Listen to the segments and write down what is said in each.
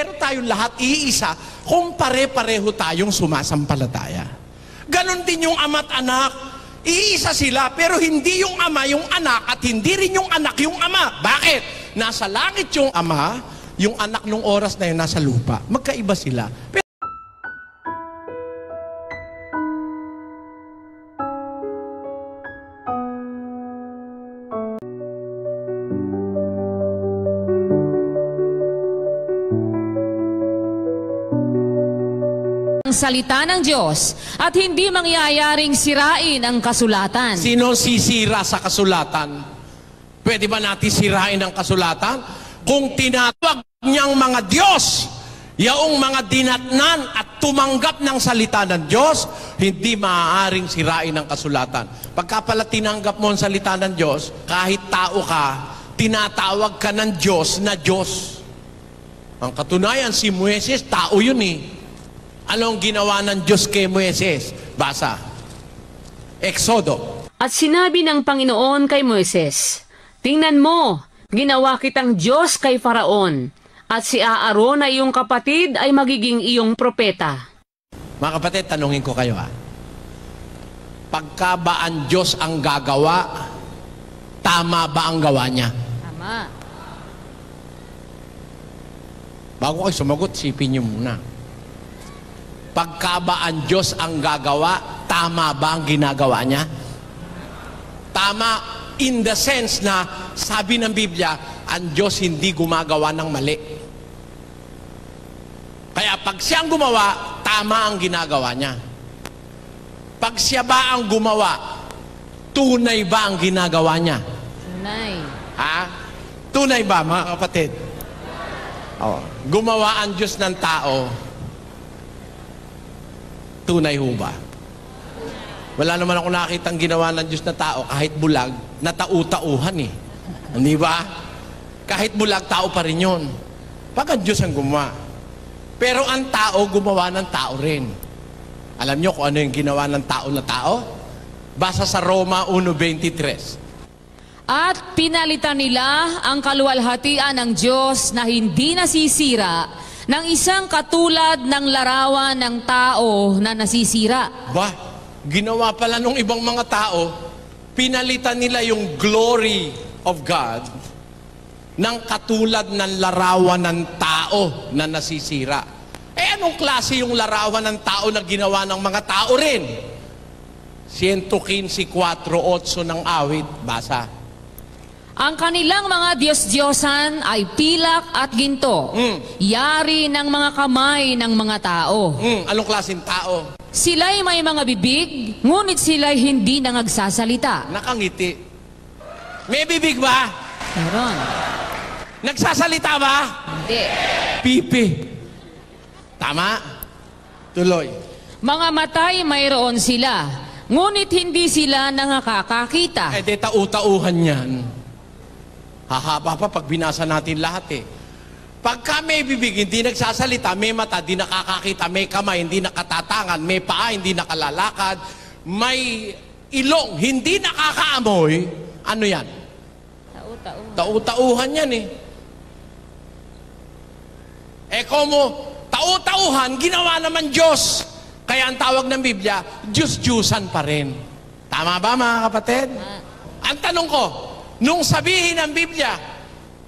Pero tayong lahat iisa kung pare-pareho tayong sumasampalataya. Ganon din yung ama't anak. Iisa sila, pero hindi yung ama yung anak at hindi rin yung anak yung ama. Bakit? Nasa langit yung ama, yung anak nung oras na yun nasa lupa. Magkaiba sila. Salita ng Diyos at hindi mangyayaring sirain ang kasulatan. Sino sisira sa kasulatan? Pwede ba natin sirain ang kasulatan? Kung tinatawag niyang mga Diyos, yaong mga dinatnan at tumanggap ng salita ng Diyos, hindi maaaring sirain ang kasulatan. Pagka pala tinanggap mo ang salita ng Diyos, kahit tao ka, tinatawag ka ng Diyos na Diyos. Ang katunayan, si Moises, tao yun eh. Anong ginawa ng Diyos kay Moises? Basa. Exodo. At sinabi ng Panginoon kay Moises, tingnan mo, ginawa kitang Diyos kay Faraon, at si Aaron na iyong kapatid ay magiging iyong propeta. Mga kapatid, tanungin ko kayo pagka ba ang Diyos ang gagawa, tama ba ang gawa niya? Tama. Bago kayo sumagot, sipin niyo muna. Pagka ba ang Diyos ang gagawa, tama ba ang ginagawa niya? Tama in the sense na sabi ng Biblia, ang Diyos hindi gumagawa ng mali. Kaya pag siyang gumawa, tama ang ginagawa niya. Pag siya ba ang gumawa, tunay ba ang ginagawa niya? Tunay. Ha? Tunay ba, mga kapatid? Oh. Gumawa ang Diyos ng tao, tunay ho ba? Wala naman ako nakitang ginawa ng Diyos na tao, kahit bulag, na tau-tauhan eh. Hindi ba? Kahit bulag, tao pa rin yun. Pag ang Diyos ang gumawa. Pero ang tao, gumawa ng tao rin. Alam nyo kung ano yung ginawa ng tao na tao? Basa sa Roma 1:23. At pinalitan nila ang kaluwalhatian ng Diyos na hindi nasisira ng isang katulad ng larawan ng tao na nasisira. Ba, ginawa pala nung ibang mga tao, pinalitan nila yung glory of God ng katulad ng larawan ng tao na nasisira. Eh anong klase yung larawan ng tao na ginawa ng mga tao rin? 115:4-8 ng awit, basa. Ang kanilang mga Diyos-Diyosan ay pilak at ginto, yari ng mga kamay ng mga tao. Anong klaseng tao? Sila'y may mga bibig, ngunit sila'y hindi nangagsasalita. Nakangiti. May bibig ba? Meron. Nagsasalita ba? Hindi. Pipi. Tama? Tuloy. Mga matay mayroon sila, ngunit hindi sila nakakakita. Eh di tau-tauhan yan. Hahaba pa pag binasa natin lahat eh. Pagka may bibig, hindi nagsasalita, may mata, hindi nakakakita, may kamay, hindi nakatatangan, may paa, hindi nakalalakad, may ilong, hindi nakakaamoy, ano yan? Tau-tauhan. Tau-tauhan yan eh. Eh como, tau-tauhan, ginawa naman Diyos. Kaya ang tawag ng Biblia, Diyos-Diyusan pa rin. Tama ba mga kapatid? Ang tanong ko, nung sabihin ng Biblia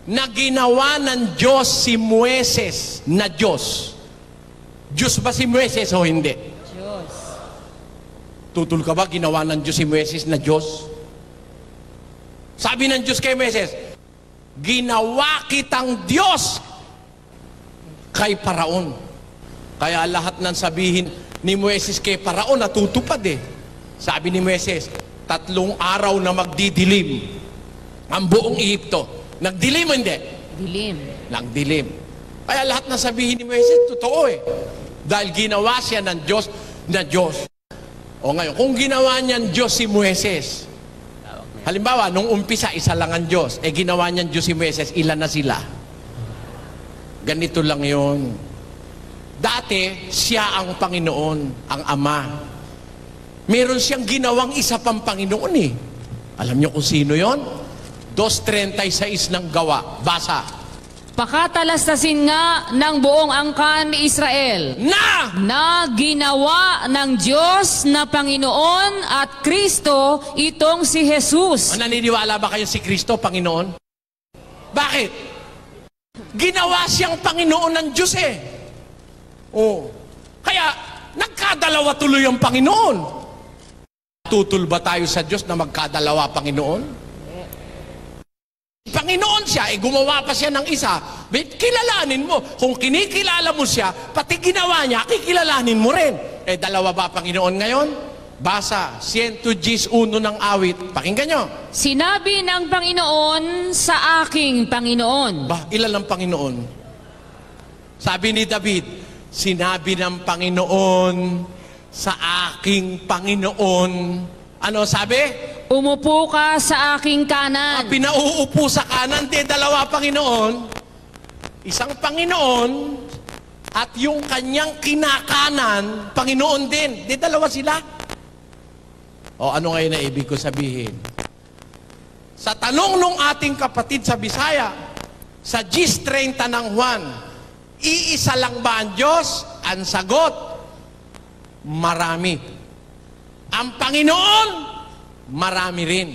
na ginawa ng Diyos si Moises na Diyos, Diyos ba si Moises o hindi? Diyos. Tutul ka ba ginawa ng Diyos si Moises na Diyos? Sabi ng Diyos kay Moises, ginawa kitang Diyos kay Paraon. Kaya lahat ng sabihin ni Moises kay Paraon natutupad eh. Sabi ni Moises, 3 araw na magdidilim ang buong Ehipto. Nagdilim o hindi? Dilim. Nagdilim. Kaya lahat na sabihin ni Moises, totoo eh. Dahil ginawa siya ng Diyos na Diyos. O ngayon, kung ginawa niyan Diyos si Moises, halimbawa, nung umpisa, isa lang ang Diyos, eh ginawa niyan Diyos si Moises, ilan na sila? Ganito lang yun. Dati, siya ang Panginoon, ang Ama. Meron siyang ginawang isa pang Panginoon eh. Alam niyo kung sino yon? 2:36 ng Gawa. Basa. Pakatalastasin nga ng buong angkan ni Israel na ginawa ng Diyos na Panginoon at Kristo itong si Jesus. Naniniwala ba kayo si Kristo, Panginoon? Bakit? Ginawa siyang Panginoon ng Diyos eh. Oh. Kaya, nagkadalawa tuloy ang Panginoon. Tutul ba tayo sa Diyos na magkadalawa, Panginoon? Panginoon siya, gumawa pa siya ng isa. Kilalanin mo. Kung kinikilala mo siya, pati ginawa niya, kikilalanin mo rin. Dalawa ba, Panginoon, ngayon? Basa, 110 ng awit. Pakinggan nyo. Sinabi ng Panginoon sa aking Panginoon. Ilan ang Panginoon? Sabi ni David, sinabi ng Panginoon sa aking Panginoon. Ano sabi? Umupo ka sa aking kanan. Pinauupo sa kanan, dalawa Panginoon. Isang Panginoon at yung kanyang kinakanan, Panginoon din. Dalawa sila. O ano ngayon na ibig ko sabihin? Sa tanong nung ating kapatid sa Bisaya, sa Gis 30 ng Juan, iisa lang ba ang Diyos? Ang sagot, marami. Ang Panginoon, marami rin.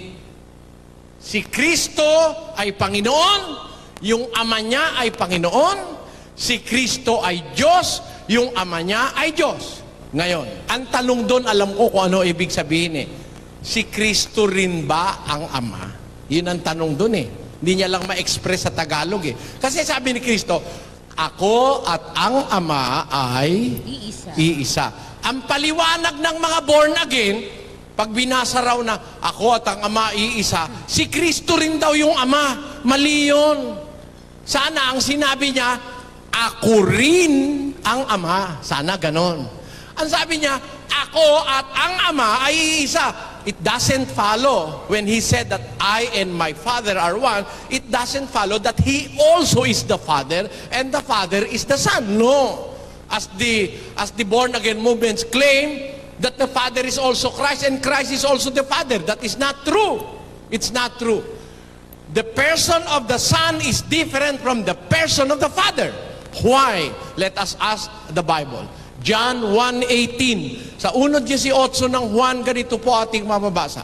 Si Kristo ay Panginoon, yung Ama niya ay Panginoon, si Kristo ay Diyos, yung Ama niya ay Diyos. Ngayon, ang tanong doon, alam ko kung ano ibig sabihin eh. Si Kristo rin ba ang Ama? Yun ang tanong doon eh. Hindi niya lang ma-express sa Tagalog eh. Kasi sabi ni Kristo, ako at ang Ama ay iisa. Ang paliwanag ng mga born again, pag binasa raw na ako at ang Ama iisa, si Kristo rin daw yung Ama. Mali yun. Sana ang sinabi niya, ako rin ang Ama. Sana ganon. Ang sabi niya, ako at ang Ama ay iisa. It doesn't follow when he said that I and my Father are one, it doesn't follow that he also is the Father and the Father is the Son. No. As the born again movements claim that the Father is also Christ and Christ is also the Father. That is not true. It's not true. The person of the Son is different from the person of the Father. Why? Let us ask the Bible. John 1:18. Sa 1:18 ng Juan, ganito po ating mababasa.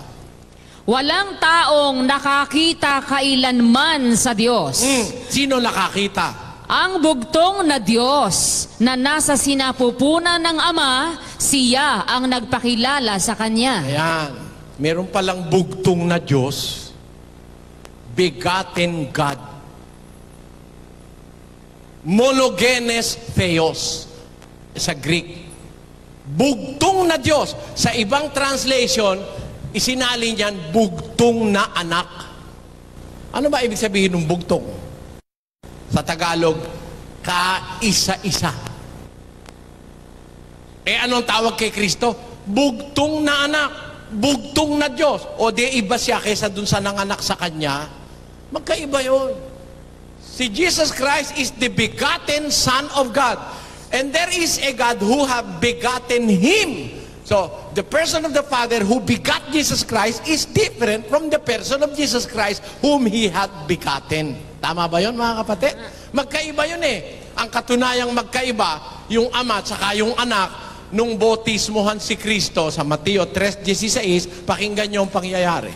Walang taong nakakita kailanman sa Diyos. Sino nakakita? Ang bugtong na Diyos na nasa sinapupunan ng Ama, siya ang nagpakilala sa Kanya. Ayan. Meron palang bugtong na Diyos, begotten God. Monogenes Theos sa Greek. Bugtong na Diyos. Sa ibang translation, isinali niyan bugtong na anak. Ano ba ibig sabihin ng bugtong? Sa Tagalog, kaisa-isa. Anong tawag kay Kristo? Bugtong na anak. Bugtong na Diyos. O di iba siya kaysa dun sa nanganak sa Kanya? Magkaiba yun. Si Jesus Christ is the begotten Son of God. And there is a God who have begotten Him. So, the person of the Father who begot Jesus Christ is different from the person of Jesus Christ whom He had begotten. Tama ba yun, mga kapatid? Magkaiba yun eh. Ang katunayang magkaiba, yung Ama at saka yung anak, nung bautismohan si Kristo sa Mateo 3:16, pakinggan niyo ang pangyayari.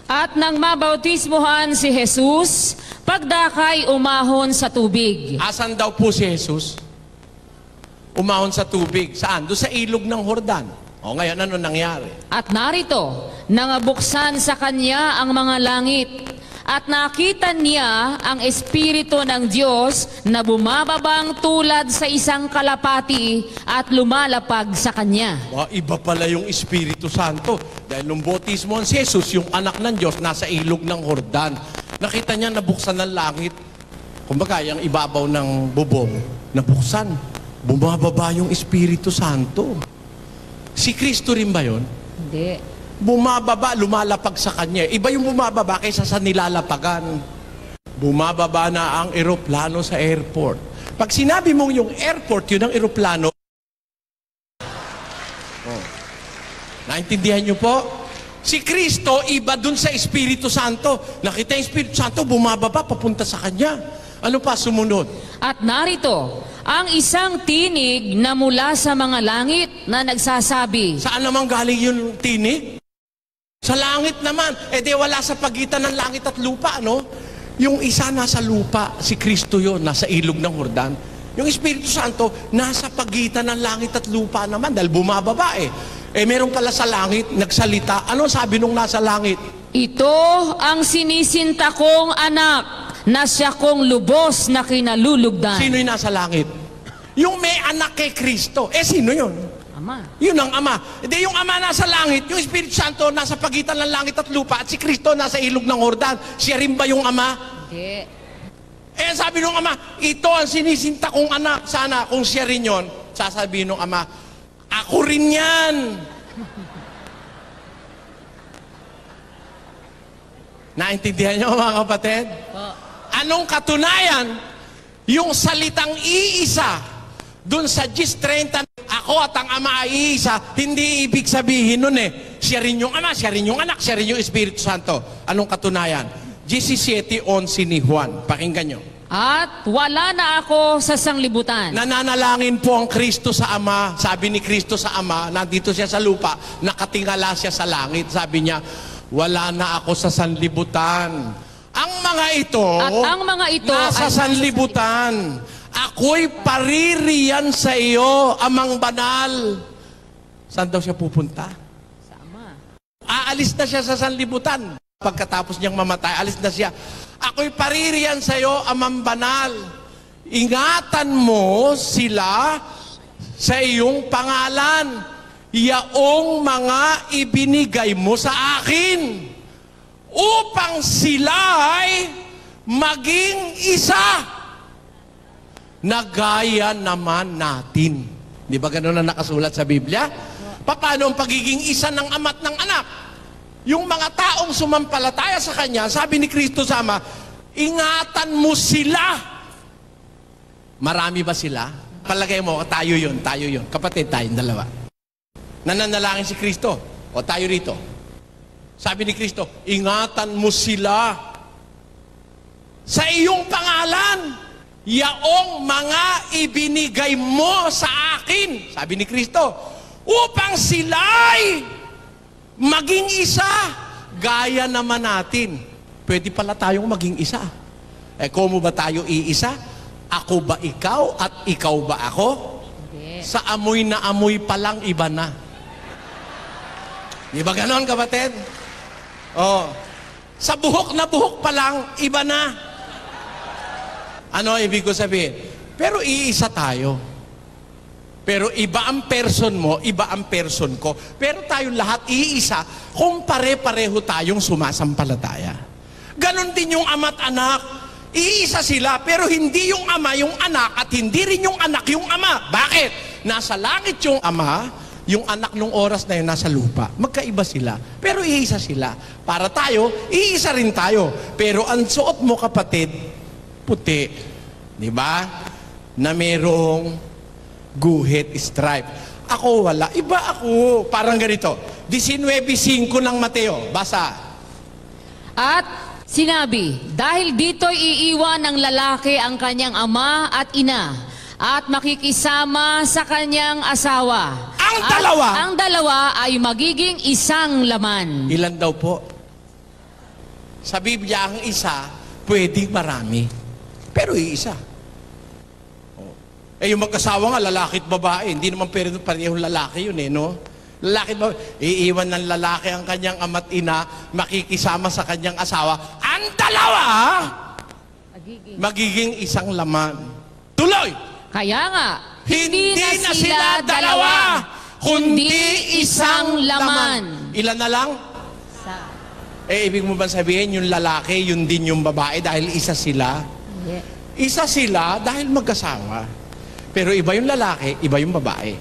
At nang mabautismohan si Jesus, pagdakay umahon sa tubig. Asan daw po si Jesus? Umahon sa tubig. Saan? Doon sa ilog ng Jordan. O ngayon, ano nangyari? At narito, nangabuksan sa kanya ang mga langit. At nakita niya ang Espiritu ng Diyos na bumababang tulad sa isang kalapati at lumalapag sa kanya. Iba pala yung Espiritu Santo. Dahil nung bautismohan si Jesus, yung anak ng Diyos, nasa ilog ng Jordan. Nakita niya nabuksan ng langit. Kumbaga, yung ibabaw ng bubong, nabuksan. Bumababa yung Espiritu Santo. Si Kristo rin ba yun? Hindi. Bumababa, lumalapag sa Kanya. Iba yung bumababa kaysa sa nilalapagan. Bumababa na ang eroplano sa airport. Pag sinabi mong yung airport, yun ang eroplano. Naintindihan niyo po? Si Kristo, iba dun sa Espiritu Santo. Nakita yung Espiritu Santo, bumababa, papunta sa Kanya. Ano pa sumunod? At narito, ang isang tinig na mula sa mga langit na nagsasabi, Saan naman galing yung tinig? Sa langit naman. Eh di wala sa pagitan ng langit at lupa, no? Yung isa nasa lupa, si Kristo yon, nasa ilog ng Jordan. Yung Espiritu Santo, nasa pagitan ng langit at lupa naman, dahil bumababa eh. Eh meron pala sa langit, nagsalita. Ano sabi nung nasa langit? ito ang sinisinta kong anak na siya kong lubos na kinalulugdan. Sino yung nasa langit? Yung may anak kay Kristo. Eh sino yun? Ama. Yun ang Ama. Hindi yung Ama nasa langit, yung Espiritu Santo nasa pagitan ng langit at lupa, at si Kristo nasa ilog ng Jordan. Siya rin ba yung Ama? Hindi. Eh sabi nung Ama, ito ang sinisinta kong anak. Sana kung siya rin yun, sasabihin nung Ama, ako rin yan. Naintindihan niyo mga kapatid? Anong katunayan? Yung salitang iisa, dun sa 10:30, ako at ang Ama ay iisa, hindi ibig sabihin nun eh. Siya rin yung Ama, siya rin yung anak, siya rin yung Espiritu Santo. Anong katunayan? 17:11 ni Juan. Pakinggan nyo. At wala na ako sa sanglibutan. Nananalangin po ang Kristo sa Ama. Sabi ni Kristo sa Ama, nandito siya sa lupa, nakatingala siya sa langit. Sabi niya, wala na ako sa sanlibutan. Ang mga ito, At ang mga ito nasa ay sanlibutan. Ako'y paririyan sa iyo, Amang Banal. Saan daw siya pupunta? Sa Ama. Aalis na siya sa sanlibutan. Pagkatapos niyang mamatay, alis na siya. Ako'y paririyan sa iyo, Amang Banal. Ingatan mo sila sa iyong pangalan. Yaong mga ibinigay mo sa akin upang sila'y maging isa na gaya naman natin. Di ba ganun na nakasulat sa Biblia? Paano ang pagiging isa ng Ama at ng Anak? Yung mga taong sumampalataya sa Kanya, sabi ni Kristo sa Ama, ingatan mo sila. Marami ba sila? Palagay mo, tayo yun. Kapatid, tayong dalawa. Nananalangin si Kristo. O tayo rito. Sabi ni Kristo, ingatan mo sila sa iyong pangalan. Yaong mga ibinigay mo sa akin. Sabi ni Kristo, upang sila'y maging isa. Gaya naman natin. Pwede pala tayong maging isa. Eh, kung ba tayo iisa? Ako ba ikaw at ikaw ba ako? Hindi. Sa amoy na amoy pa lang, iba na. Di ba ganon, kapatid? Oh. Sa buhok na buhok pa lang, iba na. Ano ibig ko sabihin? Pero iisa tayo. Pero iba ang person mo, iba ang person ko. Pero tayong lahat iisa kung pare-pareho tayong sumasampalataya. Ganon din yung ama at anak. Iisa sila, pero hindi yung ama yung anak at hindi rin yung anak yung ama. Bakit? Nasa langit yung ama, yung anak nung oras na yun nasa lupa. Magkaiba sila, pero iisa sila. Para tayo, iisa rin tayo. Pero ang suot mo, kapatid, puti. Di ba? Na merong guhit, stripe. Ako wala. Iba ako. Parang ganito. 19:5 ng Mateo. Basa. At sinabi, dahil dito'y iiwan ng lalaki ang kanyang ama at ina, at makikisama sa kanyang asawa. Ang dalawa? At ang dalawa ay magiging isang laman. Ilan daw po? Sa Biblia, ang isa, pwedeng marami. Pero iisa. Oh. Eh, yung mag-asawa nga, lalaki at babae. Hindi naman parehong lalaki yun eh, no? Lalaki at babae. Iiwan ng lalaki ang kanyang ama't ina, makikisama sa kanyang asawa. Ang dalawa, magiging isang laman. Tuloy! Kaya nga, Hindi na sila dalawa, kundi isang laman. Ilan na lang? Eh, ibig mo ba sabihin, yung lalaki, yun din yung babae dahil isa sila? Yeah. Isa sila dahil mag-asawa. Pero iba yung lalaki, iba yung babae.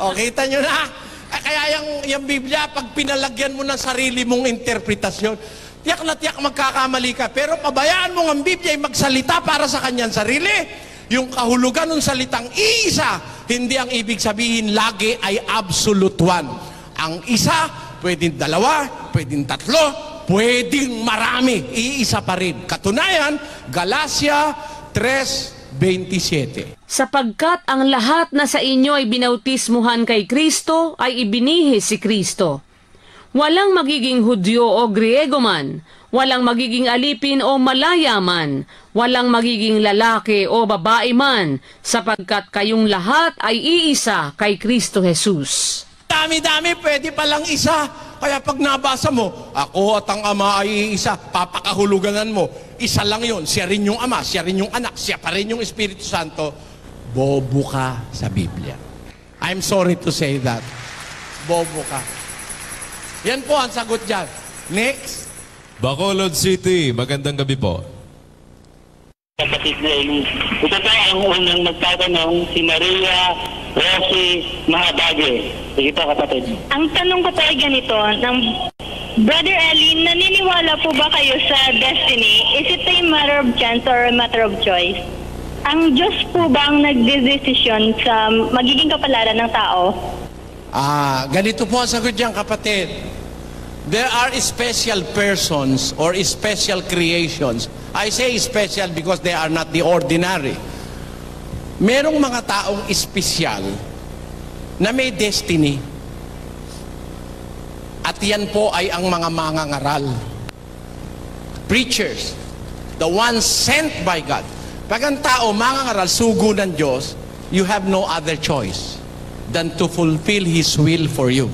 O, kita nyo na? Kaya yung Biblia, pag pinalagyan mo ng sarili mong interpretasyon, tiyak na tiyak magkakamali ka. Pero pabayaan mo ang Biblia ay magsalita para sa kanyang sarili. Yung kahulugan ng salitang iisa, hindi ang ibig sabihin lagi ay absolute one. Ang isa, pwedeng dalawa, pwedeng tatlo, pwedeng marami. Iisa pa rin. Katunayan, Galatia 3:27. Sapagkat ang lahat na sa inyo ay binautismuhan kay Kristo ay ibinihis si Kristo. Walang magiging Hudyo o Griego man, walang magiging alipin o malaya man, walang magiging lalaki o babae man, sapagkat kayong lahat ay iisa kay Kristo Jesus. Dami-dami, pwede palang isa. Kaya pag nabasa mo, ako at ang Ama ay iisa, papakahuluganan mo. Isa lang yun, siya rin yung Ama, siya rin yung Anak, siya pa rin yung Espiritu Santo. Bobo ka sa Biblia. I'm sorry to say that. Bobo ka. Yan po ang sagot dyan. Next. Bacolod City, magandang gabi po. Kapatid na Eli. Ito po ang unang magtatanong, si Maria Rosie Mahabage. Sige po, kapatid. Ang tanong ko po ay ganito, ng Brother Eli, naniniwala po ba kayo sa destiny? Is it a matter of chance or a matter of choice? Ang Diyos po ba ang nagdedesisyon sa magiging kapalaran ng tao? Ganito po ang sagot dyan, kapatid. There are special persons or special creations. I say special because they are not the ordinary. Merong mga taong espesyal na may destiny. At yan po ay ang mga mangangaral. Preachers, the ones sent by God. Pag ang tao mangangaral, sugo ng Diyos, you have no other choice than to fulfill His will for you.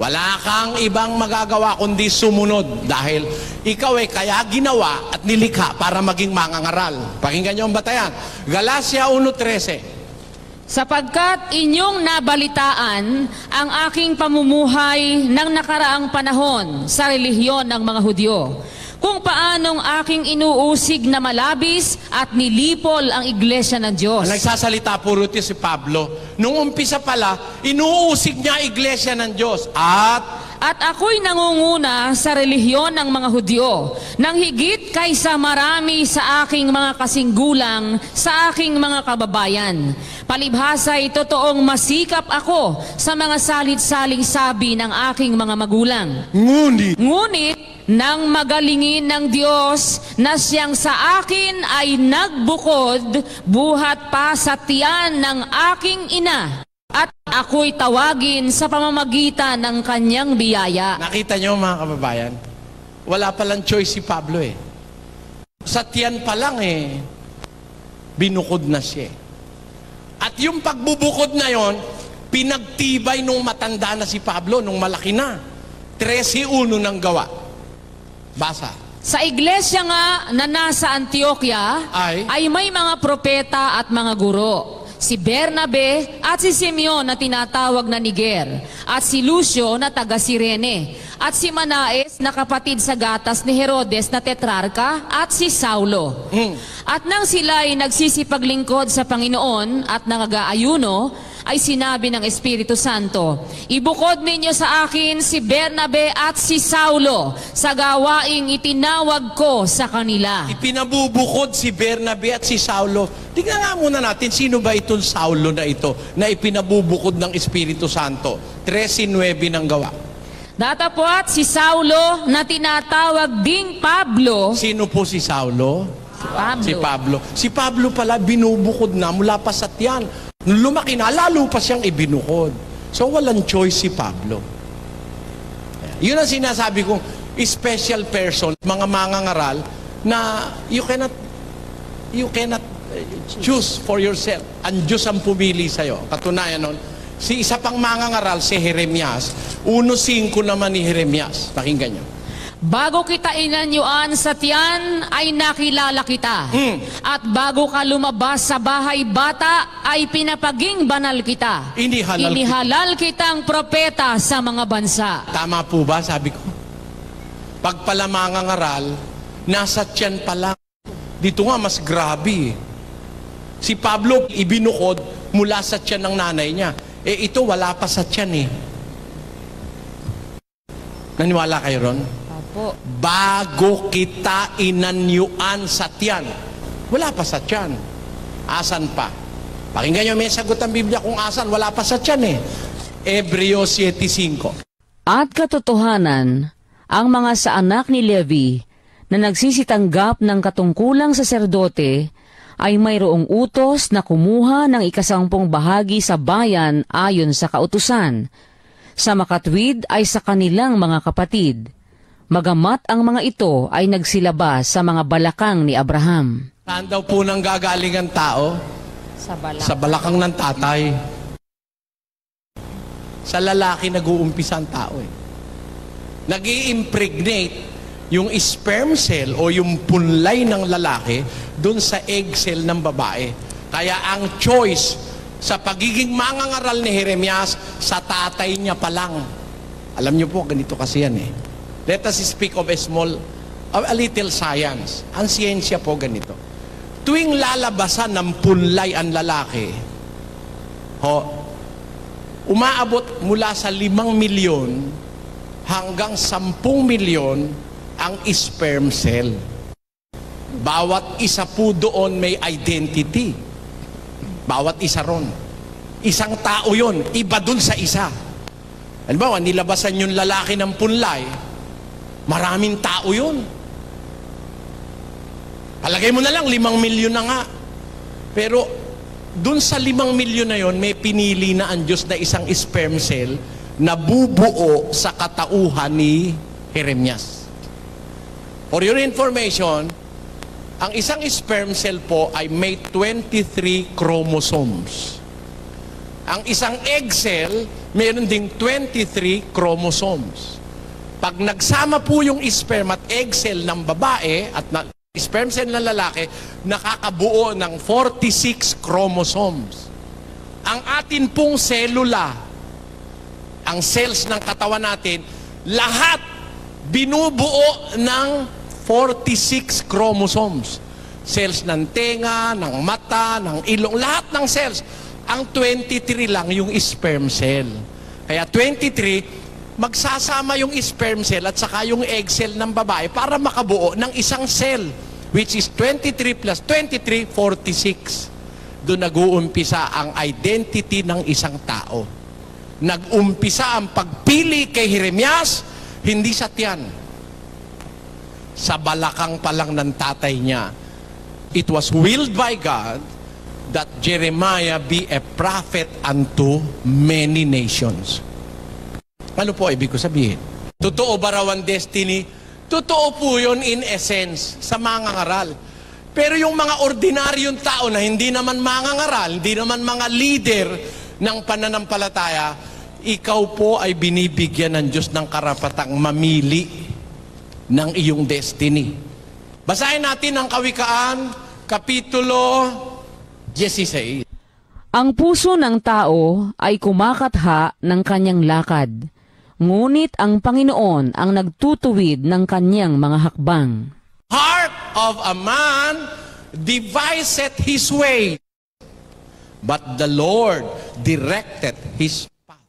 Wala kang ibang magagawa kundi sumunod dahil ikaw ay kaya ginawa at nilikha para maging mangangaral. Pakinggan niyo ang batayan. Galacia 1:13. Sapagkat inyong nabalitaan ang aking pamumuhay ng nakaraang panahon sa relihiyon ng mga Hudyo, kung paanong aking inuusig na malabis at nilipol ang iglesia ng Diyos. Ang nagsasalita po rito si Pablo. Nung umpisa pala, inuusig niya iglesia ng Diyos. At ako'y nangunguna sa relihiyon ng mga Hudyo, nang higit kaysa marami sa aking mga kasinggulang, sa aking mga kababayan. Palibhasa'y totoong masikap ako sa mga salit-saling sabi ng aking mga magulang. Ngunit, nang magalingin ng Diyos na siyang sa akin ay nagbukod, buhat pa sa tiyan ng aking ina, at ako'y tawagin sa pamamagitan ng kanyang biyaya. Nakita niyo mga kababayan, wala palang choice si Pablo eh. Sa tiyan pa lang binukod na siya. At yung pagbubukod na yon, pinagtibay nung matanda na si Pablo, nung malaki na. 13:1 ng gawa. Basa. Sa iglesia nga na nasa Antioquia ay may mga propeta at mga guro. Si Bernabe at si Simeon na tinatawag na Niger, at si Lucio na taga Cirene, at si Manaes na kapatid sa gatas ni Herodes na tetrarka, at si Saulo. At nang sila ay nagsisipaglingkod sa Panginoon at nangagaayuno, ay sinabi ng Espiritu Santo, ibukod ninyo sa akin si Bernabe at si Saulo sa gawaing itinawag ko sa kanila. Ipinabubukod si Bernabe at si Saulo. Tingnan nga muna natin, sino ba itong Saulo na ito na ipinabubukod ng Espiritu Santo? 13:9 ng gawa. Datapwat si Saulo na tinatawag ding Pablo. Sino po si Saulo? Pablo. Si Pablo. Si Pablo pala binubukod na mula pa sa tiyan. Nung lumaki na, lalo pa siyang ibinukod. So walang choice si Pablo. Yun ang sinasabi kong special person, mga mangangaral na you cannot choose for yourself. Ang Diyos ang pumili sa'yo. Katunayan nun, si isa pang mangangaral, si Jeremias. 1:5 naman ni Jeremias. Pakinggan niyo. Bago kita inanyuan sa tiyan, ay nakilala kita. At bago ka lumabas sa bahay bata, ay pinapaging banal kita. Inihalal kitang propeta sa mga bansa. Tama po ba, sabi ko? Pag pala mangangaral, nasa tiyan pa lang. Dito nga, mas grabe. Si Pablo, ibinukod mula sa tiyan ng nanay niya. Ito, wala pa sa tiyan Naniwala kayo ron? Po. Bago kita inanyuan sa tiyan. Wala pa sa tiyan. Asan pa? Pakinggan nyo, may sagot ang Biblia kung asan. Wala pa sa tiyan Hebreo 7:5. At katotohanan, ang mga sa anak ni Levi na nagsisitanggap ng katungkulang saserdote ay mayroong utos na kumuha ng 10 bahagi sa bayan ayon sa kautusan. Sa makatwid ay sa kanilang mga kapatid. Magamat ang mga ito ay nagsilabas sa mga balakang ni Abraham. Saan daw po nang gagaling ang tao? Sa balakang ng tatay. Sa lalaki nag-uumpisa ang tao eh. Nag-i-impregnate yung sperm cell o yung punlay ng lalaki dun sa egg cell ng babae. Kaya ang choice sa pagiging mangangaral ni Jeremias, sa tatay niya pa lang. Alam niyo po, ganito kasi yan eh. Let us speak of a little science. Ang siyensya po ganito. Tuwing lalabasan ng punlay ang lalaki, umaabot mula sa 5 milyon hanggang 10 milyon ang sperm cell. Bawat isa po doon may identity. Bawat isa ron. Isang tao yon, iba dun sa isa. Halimbawa, nilabasan yung lalaki ng punlay, maraming tao yun. Palagay mo na lang, 5 milyon na nga. Pero, dun sa 5 milyon na yon, may pinili na ang Diyos na isang sperm cell na bubuo sa katauhan ni Jeremias. For your information, ang isang sperm cell po ay may 23 chromosomes. Ang isang egg cell, mayroon ding 23 chromosomes. Pag nagsama po yung sperm at egg cell ng babae at sperm cell ng lalaki, nakakabuo ng 46 chromosomes. Ang atin pong selula, ang cells ng katawan natin, lahat binubuo ng 46 chromosomes. Cells ng tenga, ng mata, ng ilong, lahat ng cells. Ang 23 lang yung sperm cell. Kaya 23, magsasama yung sperm cell at saka yung egg cell ng babae para makabuo ng isang cell, which is 23 plus 23, 46. Doon nag-uumpisa ang identity ng isang tao. Nag-umpisa ang pagpili kay Jeremias, hindi sa tiyan. Sa balakang pa lang ng tatay niya. It was willed by God that Jeremiah be a prophet unto many nations. Ano po ibig ko sabihin? Totoo ba raw ang destiny? Totoo po yun in essence sa mangangaral. Pero yung mga ordinaryong tao na hindi naman mangangaral, hindi naman mga leader ng pananampalataya, ikaw po ay binibigyan ng Diyos ng karapatang mamili ng iyong destiny. Basahin natin ang Kawikaan, Kapitulo 16. Ang puso ng tao ay kumakatha ng kanyang lakad, ngunit ang Panginoon ang nagtutuwid ng kanyang mga hakbang. Heart of a man deviseth his way, but the Lord directed his path.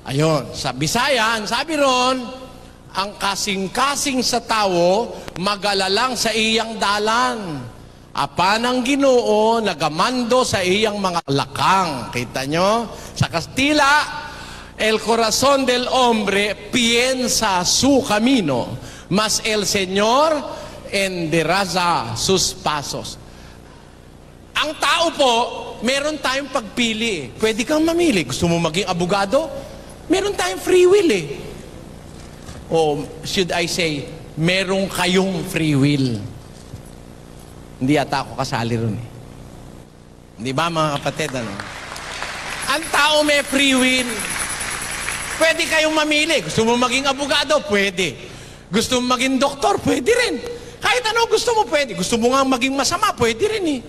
Ayon, sa Bisayan, sabi ron, ang kasing-kasing sa tao, magalalang sa iyang dalan. Apan ang Ginoo, nagamando sa iyang mga lakang. Kita nyo? Sa Kastila, el corazón del hombre piensa su camino, mas el Señor enderaza sus pasos. Ang tao po, meron tayong pagpili. Pwede kang mamili. Gusto mo maging abogado? Meron tayong free will eh. O should I say, meron kayong free will. Hindi yata ako kasali ron eh. Hindi ba mga kapatid? Ano? Ang tao may free will. Pwede kayong mamili. Gusto mo maging abogado? Pwede. Gusto mo maging doktor? Pwede rin. Kahit ano gusto mo, pwede. Gusto mo nga maging masama? Pwede rin eh.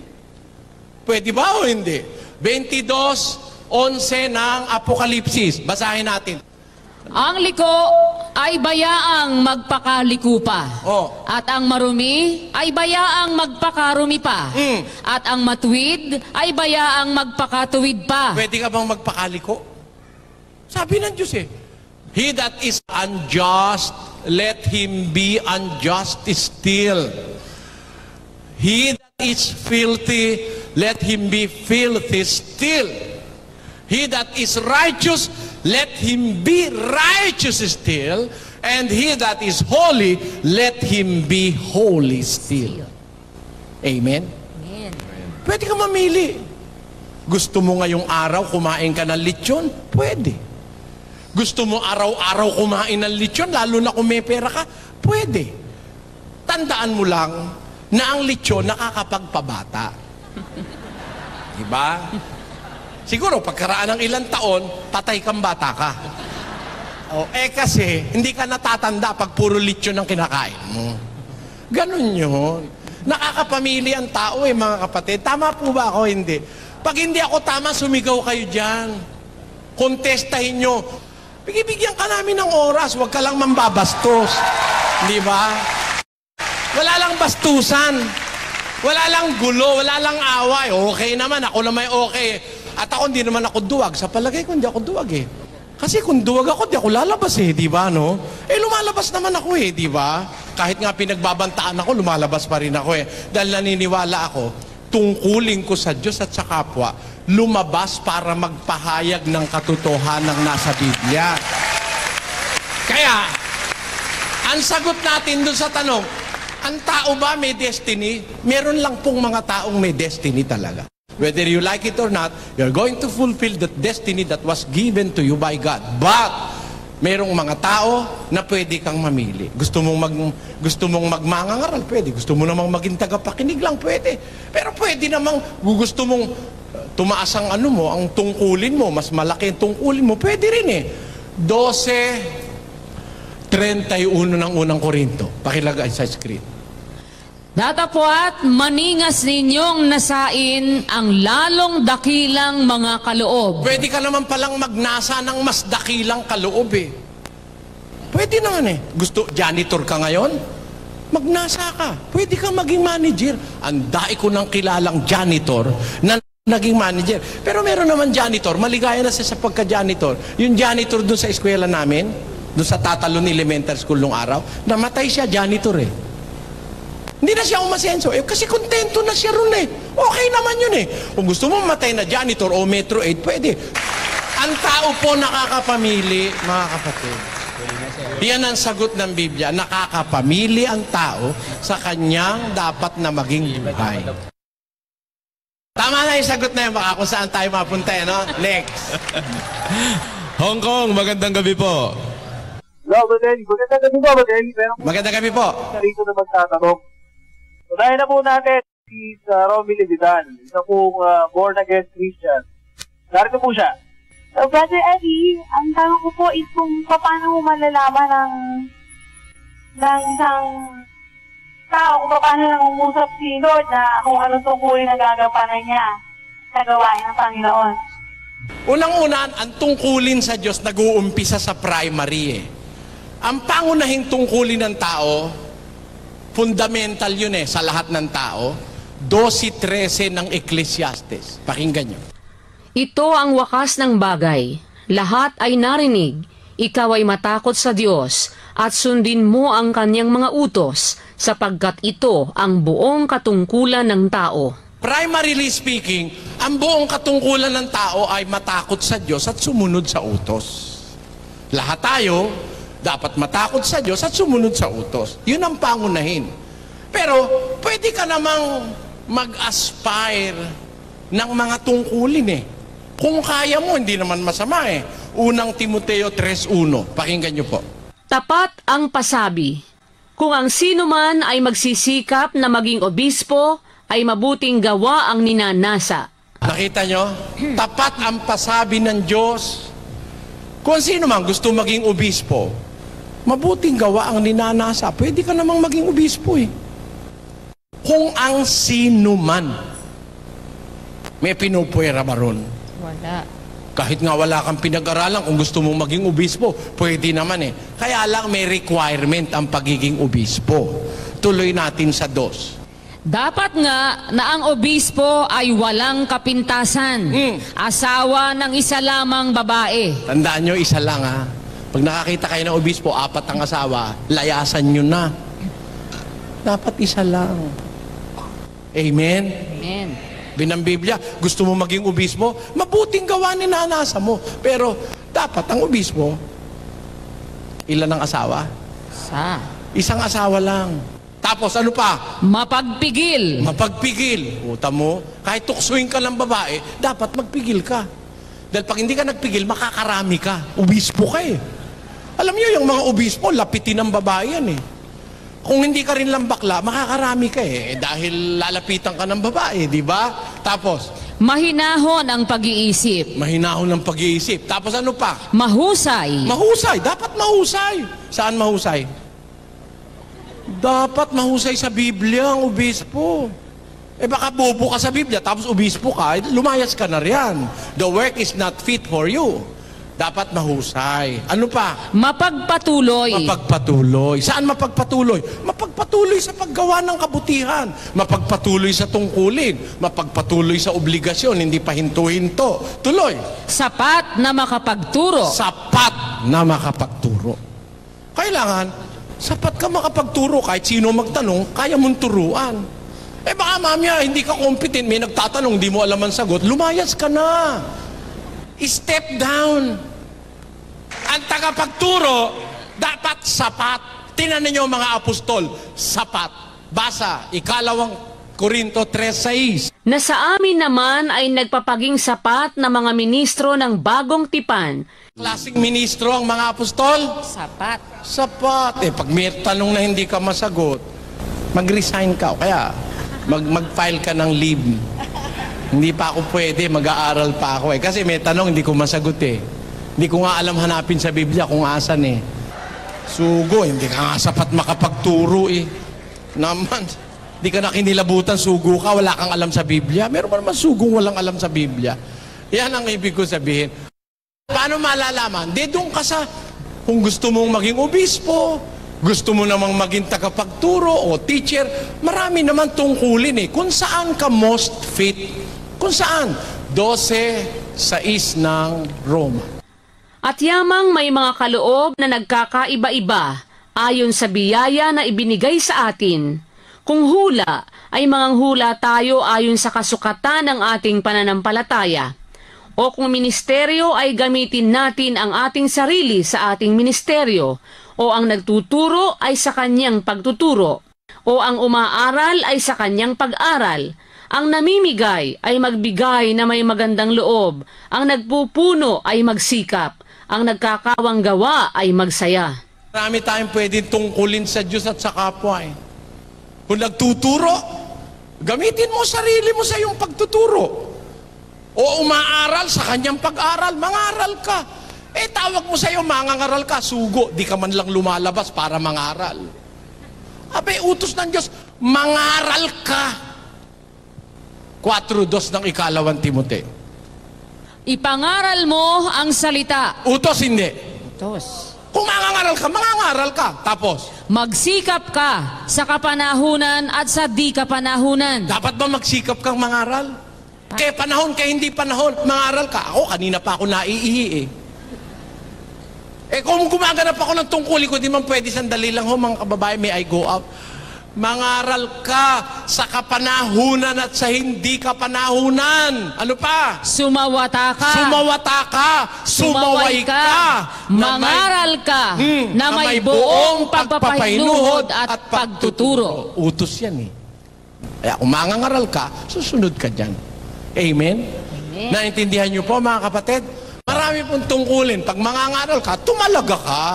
Pwede ba o hindi? 22:11 ng Apokalipsis. Basahin natin. Ang liko ay bayaang magpakaliko pa. Oh. At ang marumi ay bayaang magpakarumi pa. At ang matuwid ay bayaang magpakatuwid pa. Pwede ka bang magpakaliko? Sabi ng Diyos eh, he that is unjust, let him be unjust still. He that is filthy, let him be filthy still. He that is righteous, let him be righteous still. And he that is holy, let him be holy still. Amen? Amen. Pwede ka mamili. Gusto mo ngayong araw kumain ka ng lechon? Pwede. Gusto mo araw-araw kumain ng lechon, lalo na kung may pera ka? Pwede. Tandaan mo lang na ang lechon nakakapagpabata. Diba? Siguro, pagkaraan ng ilang taon, patay kang bata ka. Kasi, hindi ka natatanda pag puro lechon ang kinakain mo. Ganun yun. Nakakapamili ang tao mga kapatid. Tama po ba ako? Hindi. Pag hindi ako tama, sumigaw kayo dyan. Kontestahin nyo. Bigyan ka namin ng oras, huwag ka lang mambabastos. Di ba? Wala lang bastusan. Wala lang gulo, wala lang away. Okay naman, ako naman okay. At ako hindi naman ako duwag. Sa palagay ko, hindi ako duwag Kasi kung duwag ako, di ako lalabas di ba, no? Lumalabas naman ako di ba? Kahit nga pinagbabantaan ako, lumalabas pa rin ako Dahil naniniwala ako, tungkulin ko sa Diyos at sa kapwa, lumabas para magpahayag ng katotohanan ng nasa Biblia. Kaya, ang sagot natin dun sa tanong, ang tao ba may destiny? Meron lang pong mga taong may destiny talaga. Whether you like it or not, you're going to fulfill that destiny that was given to you by God. But, merong mga tao na pwede kang mamili. Gusto mong magmangangaral, pwede. Gusto mo namang maging tagapakinig lang, pwede. Pero pwede namang, gusto mong tumaas ang ang tungkulin mo, mas malaki ang tungkulin mo, pwede rin 12:31 ng unang Korinto. Pakilagay sa screen. Datapwat maningas ninyong nasain ang lalong dakilang mga kaloob. Pwede ka naman palang magnasa ng mas dakilang kaloob Pwede naman Gusto, janitor ka ngayon? Magnasa ka. Pwede kang maging manager. Ang dai ko ng kilalang janitor na naging manager. Pero meron naman janitor, maligaya na siya sa pagka-janitor. Yung janitor dun sa eskwela namin, dun sa Tatalon Elementary School nung araw, namatay siya, janitor Hindi na siya umasenso. Kasi kontento na siya ron Okay naman yun Kung gusto mo matay na janitor o Metro 8, pwede. Ang tao po nakakapamili, mga kapatid. Yan ang sagot ng Biblia. Nakakapamili ang tao sa kanyang dapat na maging buhay. Tama na yung sagot na yun. Baka kung saan tayo mapunta, Next. Hong Kong, magandang gabi po. Hello, Brother. Magandang gabi po, Brother. Magandang gabi po. Narito na magtatanong. Unahin na po natin si Romy Levidan, isa pong born-again Christian. Narito po siya. So, Brother Eddie, ang tanong ko po is kung paano mo malalaman ng isang tao, kung paano nangungusap si Lord na kung anong tungkulin na gagampanan niya sa gawain ng Panginoon. Unang-una, ang tungkulin sa Diyos nag-uumpisa sa primary Ang pangunahing tungkulin ng tao, fundamental yun sa lahat ng tao, 12:13 ng Ecclesiastes. Pakinggan nyo. Ito ang wakas ng bagay. Lahat ay narinig. Ikaw ay matakot sa Diyos at sundin mo ang kanyang mga utos sapagkat ito ang buong katungkulan ng tao. Primarily speaking, ang buong katungkulan ng tao ay matakot sa Diyos at sumunod sa utos. Lahat tayo dapat matakot sa Diyos at sumunod sa utos. Yun ang pangunahin. Pero pwede ka namang mag-aspire ng mga tungkulin Kung kaya mo, hindi naman masama Unang Timoteo 3:1. Pakinggan nyo po. Tapat ang pasabi. Kung ang sino man ay magsisikap na maging obispo, ay mabuting gawa ang ninanasa. Nakita nyo? Tapat ang pasabi ng Diyos. Kung sino man gusto maging obispo, mabuting gawa ang ninanasa. Pwede ka namang maging obispo Kung ang sino man, may pinupwera ba ron? Wala. Kahit nga wala kang pinag-aralan, kung gusto mong maging obispo, pwede naman Kaya lang may requirement ang pagiging obispo. Tuloy natin sa 2. Dapat nga na ang obispo ay walang kapintasan. Asawa ng isa lamang babae. Tandaan nyo, isa lang Pag nakakita kayo ng obispo, 4 ang asawa, layasan nyo na. Dapat isa lang. Amen? Amen. Binang Biblia, gusto mo maging obispo, mabuting gawa ni nanasa mo. Pero dapat ang obispo, ilan ang asawa? Sa. Isang asawa lang. Tapos ano pa? Mapagpigil. Mapagpigil. Uta mo, kahit tuksuin ka ng babae, dapat magpigil ka. Dahil pag hindi ka nagpigil, makakarami ka. Obispo ka eh. Alam niyo, yung mga obispo, lapitin ng babae yan eh. Kung hindi ka rin lang bakla, makakarami ka eh. Dahil lalapitan ka ng babae, di ba? Tapos, Mahinahon ang pag-iisip. mahinahon ng pag-iisip. Tapos ano pa? Mahusay. Mahusay. Dapat mahusay. Saan mahusay? Dapat mahusay sa Biblia ang obispo. Eh baka bobo ka sa Biblia, tapos obispo ka, lumayas ka na riyan. The work is not fit for you. Dapat mahusay. Ano pa? Mapagpatuloy. Mapagpatuloy. Saan mapagpatuloy? Mapagpatuloy sa paggawa ng kabutihan. Mapagpatuloy sa tungkulin. Mapagpatuloy sa obligasyon. Hindi pa hinto-hinto. Tuloy. Sapat na makapagturo. Sapat na makapagturo. Kailangan, sapat ka makapagturo. Kahit sino magtanong, kaya mong turuan. Eh baka mamaya, hindi ka competent. May nagtatanong, di mo alam ang sagot. Lumayas ka na. Step down. Ang tagapagturo, dapat sapat. Tingnan niyo mga apostol, sapat. Basa, 2 Korinto 3:6. Na sa amin naman ay nagpapaging sapat na mga ministro ng bagong tipan. Klaseng ministro ang mga apostol? Sapat. Sapat. Eh, pag may tanong na hindi ka masagot, mag-resign ka. O kaya, mag-file ka ng leave. Hindi pa ako pwede, mag-aaral pa ako eh. Kasi may tanong, hindi ko masagot eh. Hindi ko nga alam hanapin sa Biblia kung asan eh. Sugo, hindi ka nga sapat makapagturo eh. Naman, hindi ka na kinilabutan, sugo ka, wala kang alam sa Biblia. Meron ba naman sugong walang alam sa Biblia? Yan ang ibig ko sabihin. Paano malalaman? Di doon ka sa, kung gusto mong maging obispo, gusto mo namang maging tagapagturo o teacher, marami naman tungkulin eh. Kung saan ka most fit. Kung saan? 12:6 ng Roma. At yamang may mga kaloob na nagkakaiba-iba ayon sa biyaya na ibinigay sa atin. Kung hula, ay manganghula tayo ayon sa kasukatan ng ating pananampalataya. O kung ministeryo, ay gamitin natin ang ating sarili sa ating ministeryo. O ang nagtuturo ay sa kanyang pagtuturo. O ang umaaral ay sa kanyang pag-aral. Ang namimigay ay magbigay na may magandang loob. Ang nagpupuno ay magsikap. Ang nagkakawang gawa ay magsaya. Marami tayong pwedeng tungkulin sa Diyos at sa kapwa eh. Kung nagtuturo, gamitin mo sarili mo sa iyong pagtuturo. O umaaral sa kanyang pag-aral, mangaral ka. Eh tawag mo sa iyo, mangangaral ka, sugo, di ka man lang lumalabas para mangaral. Abe, utos ng Diyos, mangaral ka. 4:2 ng 2 Timoteo. Ipangaral mo ang salita. Utos hindi. Utos. Kung mangangaral ka. Tapos, Magsikap ka sa kapanahunan at sa di kapanahunan. dapat ba magsikap kang mangaral? Kaya panahon, kaya hindi panahon, mangaral ka. Ako, kanina pa ako naiihi eh. Eh kung gumaganap ako ng tungkulin ko, di man pwede sandali lang ho, mga kababae, may I go out. Mangaral ka sa kapanahunan at sa hindi kapanahunan. Ano pa? Sumawata ka. Sumawata ka. Sumaway ka. Mangaral ka na may buong pagpapahinuhod at pagtuturo. Utos yan eh. Kaya kung mangangaral ka, susunod ka dyan. Amen? Naintindihan niyo po mga kapatid? Marami pong tungkulin. Pag mangangaral ka, tumalaga ka.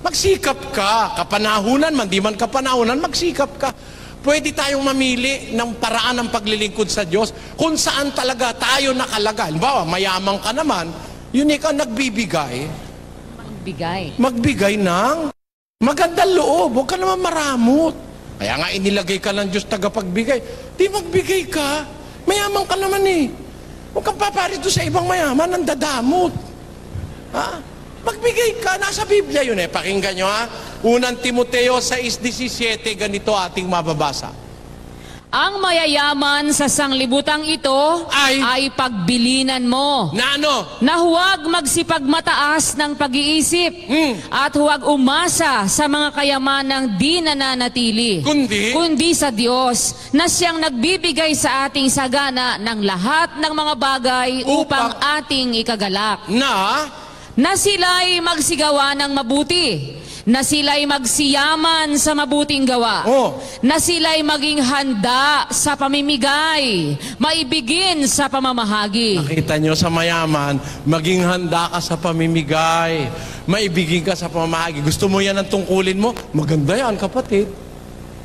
Magsikap ka. Kapanahunan man, di man kapanahunan, magsikap ka. Pwede tayong mamili ng paraan ng paglilingkod sa Diyos kung saan talaga tayo nakalaga. Halimbawa, mayaman ka naman, yun ikaw nagbibigay. Magbigay ng magandang loob. Huwag ka naman maramot. Kaya nga inilagay ka ng Diyos tagapagbigay. Di magbigay ka. Mayaman ka naman eh. Huwag kang paparito sa ibang mayaman, ang dadamot. Ha? Magbigay ka, nasa Biblia yun eh. Pakinggan nyo ha. 1 Timoteo 6:17, ganito ating mababasa. Ang mayayaman sa sanglibutang ito ay pagbilinan mo. Na ano? Na huwag magsipagmataas ng pag-iisip at huwag umasa sa mga kayamanang di nananatili. Kundi sa Diyos na siyang nagbibigay sa ating sagana ng lahat ng mga bagay upang ating ikagalak. Na sila'y magsigawa ng mabuti, na sila'y magsiyaman sa mabuting gawa, Oh. na sila'y maging handa sa pamimigay, maibigin sa pamamahagi. Nakita nyo sa mayaman, maging handa ka sa pamimigay, maibigin ka sa pamamahagi. Gusto mo yan ang tungkulin mo? Maganda yan, kapatid.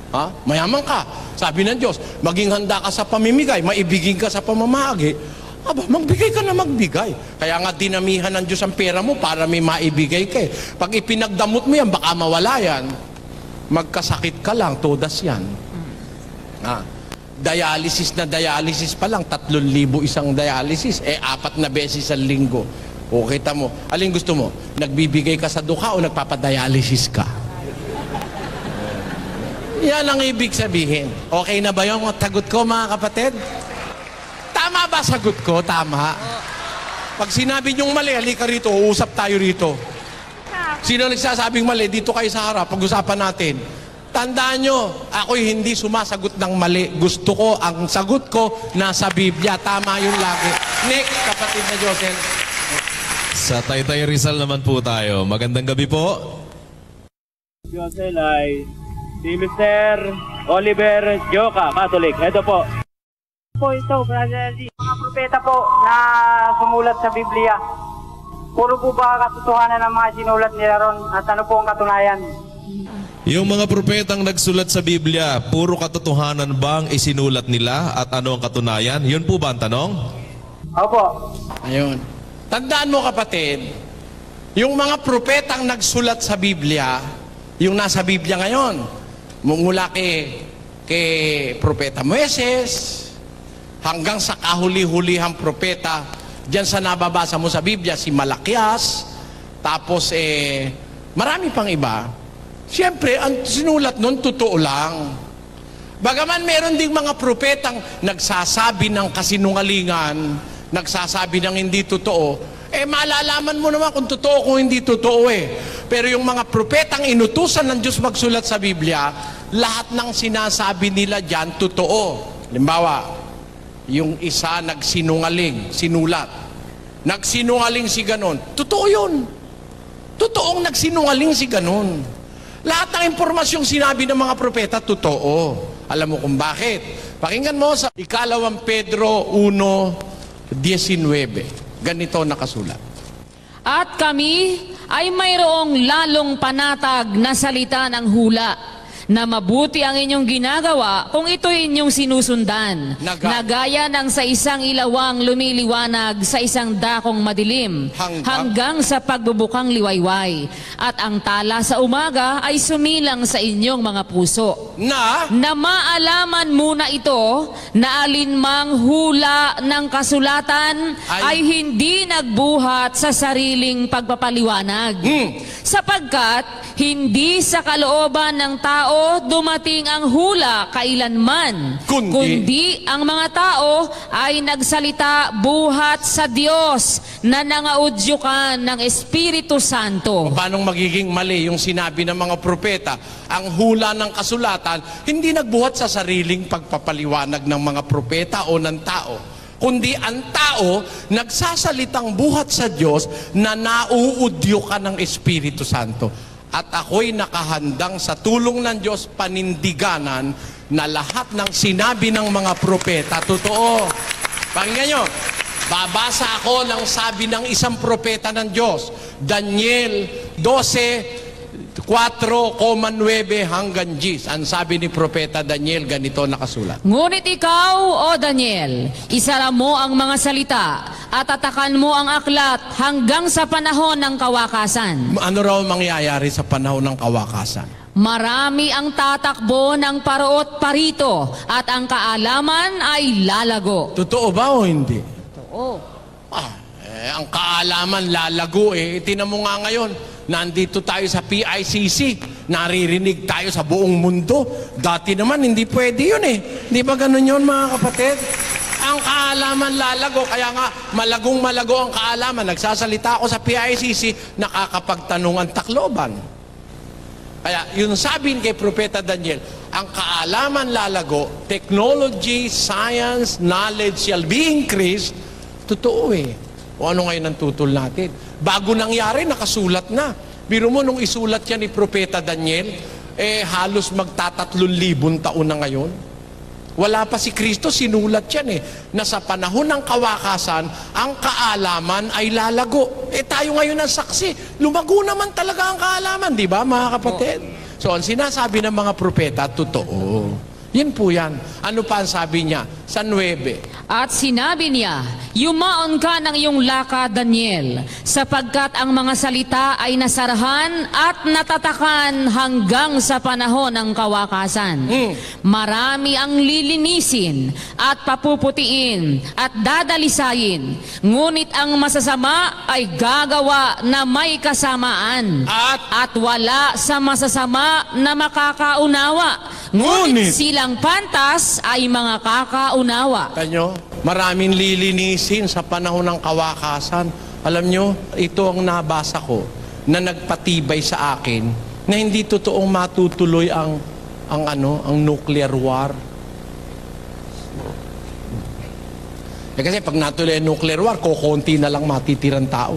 Ha? Mayaman ka. Sabi ng Diyos, maging handa ka sa pamimigay, maibigin ka sa pamamahagi. Aba, magbigay ka na magbigay. Kaya nga dinamihan ng Diyos ang pera mo para may maibigay ka. Pag ipinagdamot mo yan, baka mawala yan. Magkasakit ka lang, todas yan. Dialysis na dialysis pa lang, 3,000 isang dialysis, 4 na beses sa linggo. O kita mo, alin gusto mo? Nagbibigay ka sa dukha o nagpapadialysis ka? Yan ang ibig sabihin. Okay na ba yung tagot ko, mga kapatid? Tama ba sagot ko? Tama. Pag sinabi niyong mali, halika rito, uusap tayo rito. Sino nagsasabing mali? Dito kayo sa harap, pag-usapan natin. Tandaan nyo, ako'y hindi sumasagot ng mali. Gusto ko, ang sagot ko, nasa Biblia. Tama yung lagi. Nick, kapatid na Josel. Sa Taytay Rizal naman po tayo. Magandang gabi po. Josel ay si Mr. Oliver Joka, Catholic. Ito po. Ito, Brother Lee. Mga propeta po na sumulat sa Biblia. Puro po ba katotohanan ng mga sinulat nila ron? At ano po ang katunayan? Yung mga propetang nagsulat sa Biblia, puro katotohanan bang isinulat nila at ano ang katunayan? Yun po ba ang tanong? Opo. Ayun. Tandaan mo, kapatid, yung mga propetang nagsulat sa Biblia, yung nasa Biblia ngayon, mula kay propeta Moises, hanggang sa kahuli-hulihang propeta, diyan sa nababasa mo sa Biblia, si Malakias, tapos marami pang iba. Siyempre, ang sinulat nun, totoo lang. Bagaman meron ding mga propetang nagsasabi ng kasinungalingan, nagsasabi ng hindi totoo, malalaman mo naman kung totoo kung hindi totoo Pero yung mga propetang inutusan ng Diyos magsulat sa Biblia, lahat ng sinasabi nila dyan, totoo. Halimbawa, yung isa nagsinungaling, sinulat. Nagsinungaling si ganon. Totoo yun. Totoong nagsinungaling si ganon. Lahat ng impormasyong sinabi ng mga propeta, totoo. Alam mo kung bakit? Pakinggan mo sa 2 Pedro 1:19. Ganito nakasulat. At kami ay mayroong lalong panatag na salita ng hula, na mabuti ang inyong ginagawa kung ito'y inyong sinusundan, na gaya ng sa isang ilawang lumiliwanag sa isang dakong madilim, hanggang sa pagbubukang liwayway. At ang tala sa umaga ay sumilang sa inyong mga puso. Na maalaman muna ito, na alinmang hula ng kasulatan ay hindi nagbuhat sa sariling pagpapaliwanag. Sapagkat hindi sa kalooban ng tao dumating ang hula kailanman, kundi ang mga tao ay nagsalita buhat sa Diyos na nangaudyukan ng Espiritu Santo. Paano magiging mali yung sinabi ng mga propeta? Ang hula ng kasulatan, hindi nagbuhat sa sariling pagpapaliwanag ng mga propeta o ng tao, kundi ang tao nagsasalitang buhat sa Diyos na nauudyukan ng Espiritu Santo. At ako'y nakahandang sa tulong ng Diyos panindiganan na lahat ng sinabi ng mga propeta, totoo. Pakinggan nyo, babasa ako ng sabi ng isang propeta ng Diyos, Daniel 12:4,9 hanggang 10. Ang sabi ni propeta Daniel, ganito nakasulat. Ngunit ikaw, O Daniel, isara mo ang mga salita at atakan mo ang aklat hanggang sa panahon ng kawakasan. Ano raw mangyayari sa panahon ng kawakasan? Marami ang tatakbo ng paro't parito at ang kaalaman ay lalago. Totoo ba o hindi? Oo. Ang kaalaman lalago Tinan mo nga ngayon, nandito tayo sa PICC, naririnig tayo sa buong mundo. Dati naman hindi pwede yun Di ba ganun yun, mga kapatid? Ang kaalaman lalago, kaya nga malagong-malago ang kaalaman. Nagsasalita ako sa PICC, nakakapagtanong ang Tacloban. Kaya yun sabi kay Propeta Daniel, ang kaalaman lalago, technology, science, knowledge shall be increased. Totoo O ano ngayon ang tutol natin? Bago nangyari, nakasulat na. Biro mo, nung isulat yan ni Propeta Daniel, halos magta-3,000 taon na ngayon. Wala pa si Kristo, sinulat yan na sa panahon ng kawakasan, ang kaalaman ay lalago. Tayo ngayon ang saksi. Lumago naman talaga ang kaalaman, di ba mga kapatid? So, ang sinasabi ng mga propeta, totoo. Yun po yan. Ano pa ang sabi niya? Sa 9. At sinabi niya, yumaon ka ng iyong laka, Daniel, sapagkat ang mga salita ay nasarahan at natatakan hanggang sa panahon ng kawakasan. Marami ang lilinisin at papuputiin at dadalisayin, ngunit ang masasama ay gagawa na may kasamaan at wala sa masasama na makakaunawa. Ngunit silang pantas ay mga kakaunawa. Kanyo, maraming lilinisin sa panahon ng kawakasan. Alam nyo, ito ang nabasa ko na nagpatibay sa akin na hindi totoong matutuloy ang nuclear war. Kasi pag natuloy ang nuclear war, kukunti na lang matitirang tao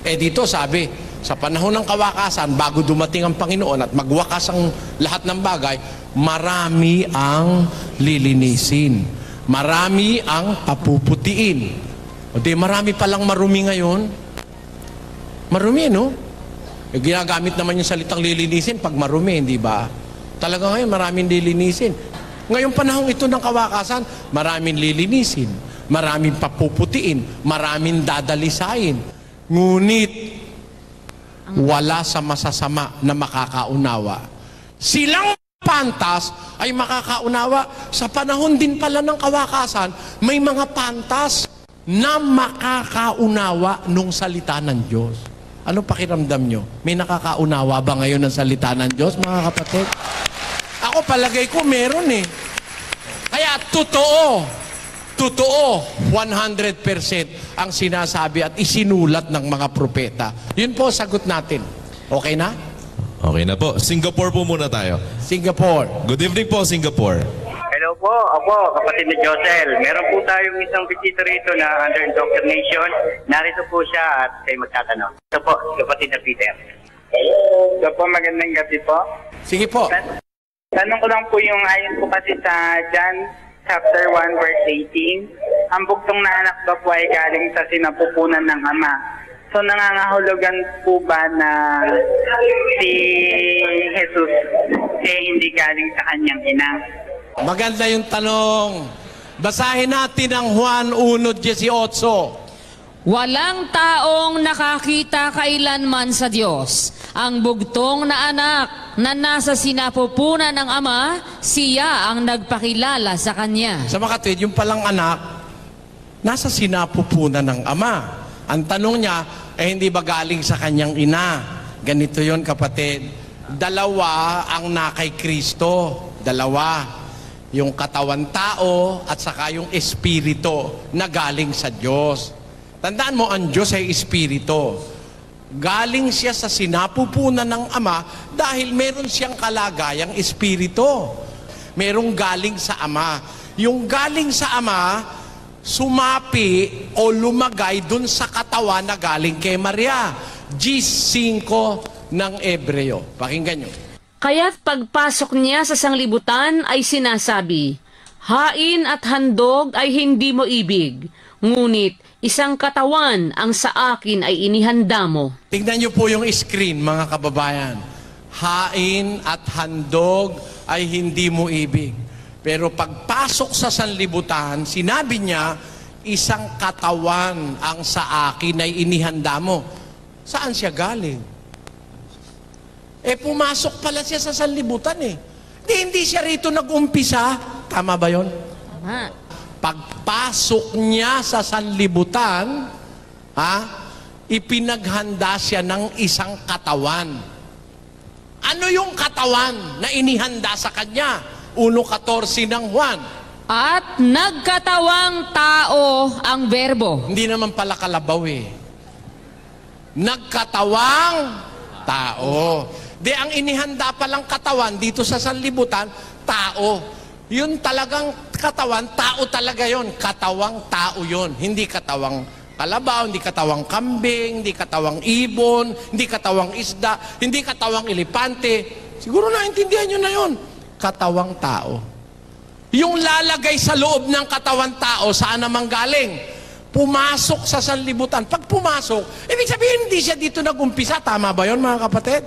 dito sabi, sa panahon ng kawakasan, bago dumating ang Panginoon at magwakas ang lahat ng bagay, marami ang lilinisin. Marami ang papuputiin. Marami palang marumi ngayon. Marumi, no? Ginagamit naman yung salitang lilinisin pag marumi, hindi ba? Talaga ngayon, maraming lilinisin. Ngayong panahon ito ng kawakasan, maraming lilinisin, maraming papuputiin, maraming dadalisain. Ngunit, wala sa masasama na makakaunawa. Silang pantas ay makakaunawa. Sa panahon din pala ng kawakasan, may mga pantas na makakaunawa nung salita ng Diyos. Ano pakiramdam nyo? May nakakaunawa ba ngayon ng salita ng Diyos, mga kapatid? Ako palagay ko meron Kaya totoo, 100% ang sinasabi at isinulat ng mga propeta. Yun po sagot natin. Okay na? Okay na po. Singapore po muna tayo. Singapore. Good evening po, Singapore. Hello po, ako, kapatid ni Josel. Meron po tayong isang bisita rito na under indoctrination. Narito po siya at kayo magtatanong. Ito po, kapatid na Peter. Ito po, magandang gabi po. Sige po. Tanong ko lang po yung ayon po kasi sa John chapter 1 verse 18, ang bugtong na anak daw po ay galing sa sinapupunan ng Ama. So nangangahulugan po ba na si Jesus hindi galing sa kanyang ina? Maganda yung tanong. Basahin natin ang Juan 1:18. Walang taong nakakita kailanman sa Diyos. Ang bugtong na anak na nasa sinapupunan ng Ama, siya ang nagpakilala sa Kanya. Sa mga kapatid, yung palang anak, nasa sinapupunan ng Ama. Ang tanong niya, hindi ba galing sa kanyang ina? Ganito yon kapatid. Dalawa ang nakay Kristo. Dalawa. Yung katawan tao at saka yung espiritu na galing sa Diyos. Tandaan mo, ang Diyos ay espiritu. Galing siya sa sinapupunan ng Ama dahil meron siyang kalagayang espiritu. Merong galing sa Ama. Yung galing sa Ama, sumapi o lumagay dun sa katawan na galing kay Maria. G5 ng Ebreo. Pakinggan nyo. Kaya't pagpasok niya sa sanglibutan ay sinasabi, hain at handog ay hindi mo ibig, ngunit isang katawan ang sa akin ay inihanda mo. Tingnan nyo po yung screen, mga kababayan. Hain at handog ay hindi mo ibig. Pero pagpasok sa sanlibutan, sinabi niya, isang katawan ang sa akin ay inihanda mo. Saan siya galing? Pumasok pala siya sa sanlibutan Hindi siya rito nag-umpisa. Tama ba yon? Tama. Pagpasok niya sa sanlibutan, ipinaghanda siya ng isang katawan. Ano yung katawan na inihanda sa kanya? 1:14 ng Juan. At nagkatawang tao ang verbo. Hindi naman pala kalabaw Nagkatawang tao. Ang inihanda palang katawan dito sa sanlibutan, tao. Yun talagang katawan, tao talaga yon. Katawang tao yon, hindi katawang kalabaw, hindi katawang kambing, hindi katawang ibon, hindi katawang isda, hindi katawang elepante. Siguro naintindihan nyo na yun. Katawang tao. Yung lalagay sa loob ng katawang tao, saan naman galing? Pumasok sa sanlibutan. Pag pumasok, ibig sabihin hindi siya dito nag-umpisa. Tama ba yun, mga kapatid?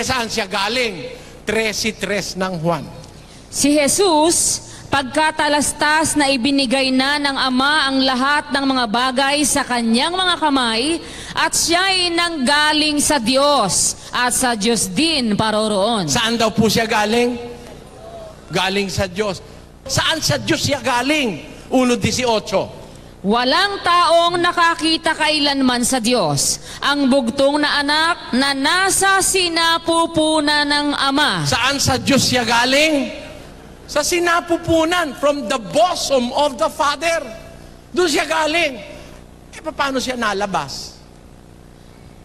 Saan siya galing? 13:3 ng Juan. Si Jesus, pagkatalastas na ibinigay na ng Ama ang lahat ng mga bagay sa kanyang mga kamay, at siya'y nanggaling sa Diyos, at sa Diyos din paroroon. Saan daw po siya galing? Galing sa Diyos. Saan sa Diyos siya galing? 1:18. Walang taong nakakita kailanman sa Diyos, ang bugtong na anak na nasa sinapupunan ng Ama. Saan sa Diyos siya galing? Sa sinapupunan, from the bosom of the Father. Doon siya galing. Paano siya nalabas?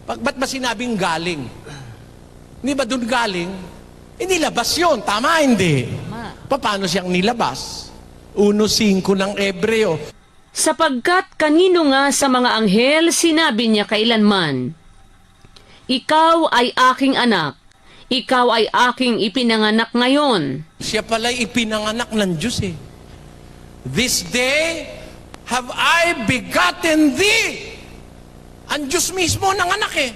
Ba't ba sinabing galing? Hindi ba doon galing? Nilabas yun. Tama, hindi? Paano siyang nilabas? 1:5 ng Ebreo. Sapagkat kanino nga sa mga anghel sinabi niya kailanman, ikaw ay aking anak, ikaw ay aking ipinanganak ngayon. Siya pala'y ipinanganak ng Diyos eh. This day have I begotten thee. Ang Diyos mismo nanganak eh.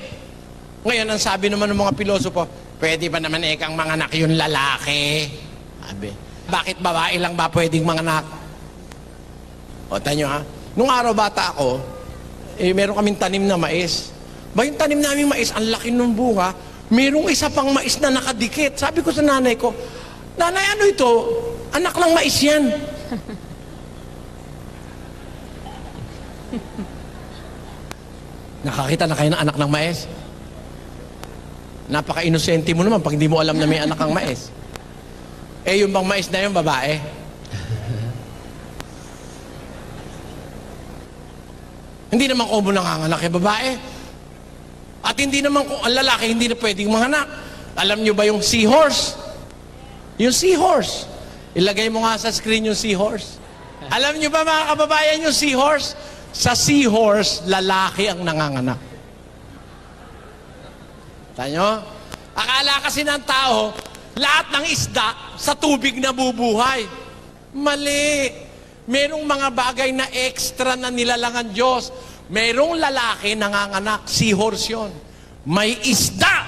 Ngayon, ang sabi naman ng mga pilosopo, pwede ba naman kang manganak yung lalaki? Sabi, bakit babae lang ba pwedeng manganak? O, tanyo ha. Nung araw bata ako, meron kaming tanim na mais. Ba yung tanim namin mais, ang laki ng bunga, merong isa pang mais na nakadikit. Sabi ko sa nanay ko, nanay, ano ito? Anak lang mais yan. Nakakita na kayo ng anak ng mais? Napaka-inosente mo naman pag hindi mo alam na may anak ang mais. Yung bang mais na yun, babae? Hindi naman kumo nanganganak babae. At hindi naman kung ang lalaki hindi na pwedeng manganak. Alam nyo ba yung seahorse? Yung seahorse. Ilagay mo nga sa screen yung seahorse. Alam nyo ba mga kababayan yung seahorse? Sa seahorse, lalaki ang nanganganak. Tanyo? Akala kasi ng tao, lahat ng isda sa tubig na bubuhay. Mali. Merong mga bagay na extra na nilalangan Diyos. Merong lalaki nanganganak, seahorse yun. May isda.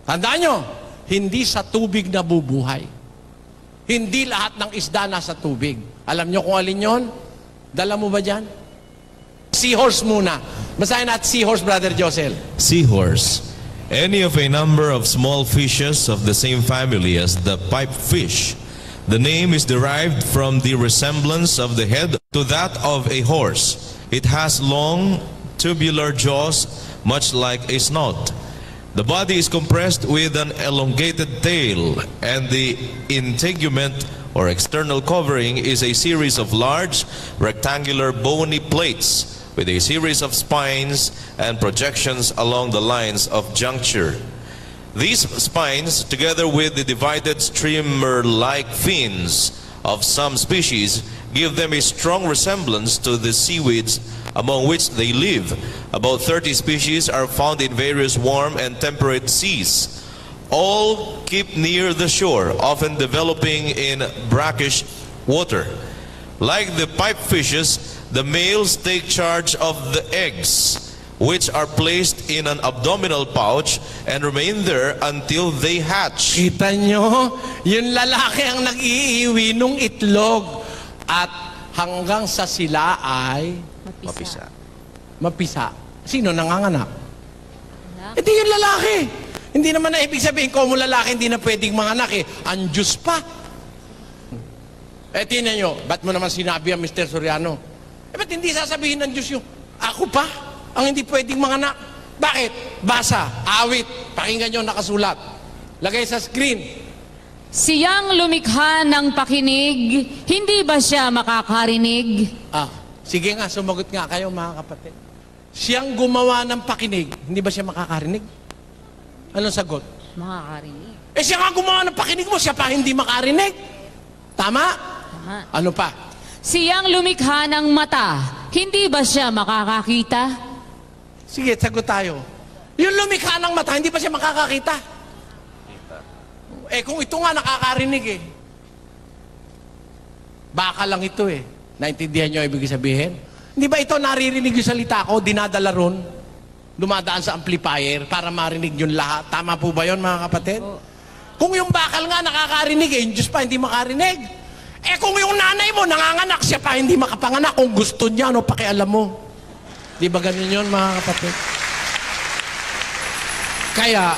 Tandaan nyo, hindi sa tubig na bubuhay. Hindi lahat ng isda nasa tubig. Alam nyo kung alin yun? Dala mo ba dyan? Seahorse muna. Basahin natin seahorse, Brother Josel. Seahorse. Any of a number of small fishes of the same family as the pipefish. The name is derived from the resemblance of the head to that of a horse. It has long, tubular jaws, much like a snout. The body is compressed with an elongated tail, and the integument or external covering is a series of large, rectangular bony plates with a series of spines and projections along the lines of juncture. These spines, together with the divided streamer-like fins of some species, give them a strong resemblance to the seaweeds among which they live. About 30 species are found in various warm and temperate seas. All keep near the shore, often developing in brackish water. Like the pipefishes, the males take charge of the eggs, which are placed in an abdominal pouch and remain there until they hatch. Kita nyo, yung lalaki ang nag-iiwi nung itlog at hanggang sa sila ay Mapisa. mapisa. Sino nanganganak? Hindi yung lalaki. Hindi naman na ibig sabihin ko mo lalaki hindi na pwedeng manganak eh. Ang Diyos pa. Tingnan nyo, ba't mo naman sinabi ang Mr. Soriano? Ba't hindi sasabihin ng Diyos yung ako pa ang hindi pwedeng manganak? Bakit? Basa, awit, pakinggan nyo nakasulat. Lagay sa screen. Siyang lumikha ng pakinig, hindi ba siya makakarinig? Sige nga, sumagot nga kayo mga kapatid. Siyang gumawa ng pakinig, hindi ba siya makakarinig? Anong sagot? Makakarinig. Siya nga gumawa ng pakinig mo, siya pa hindi makarinig. Tama? Tama. Ano pa? Siyang lumikha ng mata, hindi ba siya makakakita? Sige, sagot tayo. Yung lumikha ng mata, hindi ba siya makakakita? Eh kung ito nga nakakarinig eh. Baka lang ito eh. Naintindihan niyo ibig sabihin? Hindi ba ito naririnig yung salita ko, dinadala ron, dumadaan sa amplifier para marinig yung lahat? Tama po ba yun mga kapatid? Kung yung bakal nga nakakarinig eh, yung Diyos pa hindi makarinig. Eh kung yung nanay mo nanganganak, siya pa hindi makapanganak, kung gusto niya, ano pakialam mo? Di ba ganun yun mga kapatid? Kaya,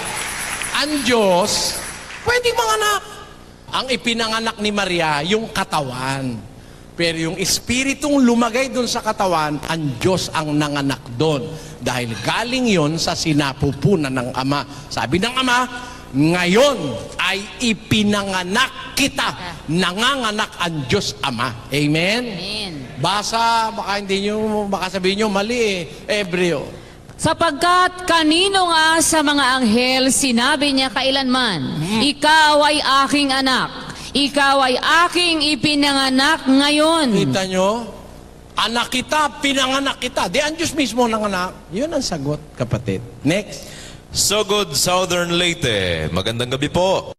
ang Diyos, pwedeng manganak. Ang ipinanganak ni Maria, yung katawan. Pero yung espiritong lumagay doon sa katawan, ang Diyos ang nanganak doon. Dahil galing yon sa sinapupunan ng Ama. Sabi ng Ama, ngayon ay ipinanganak kita. Nanganganak ang Diyos Ama. Amen? Amen. Basa, baka sabihin nyo, mali eh. Ebreo. Sapagkat kanino nga sa mga anghel sinabi niya kailanman, ikaw ay aking anak. Ikaw ay aking ipinanganak ngayon. Kita nyo? Anak kita, pinanganak kita. Di ang Diyos mismo nanganak. Yun ang sagot, kapatid. Next. Sogod Southern Leyte. Magandang gabi po.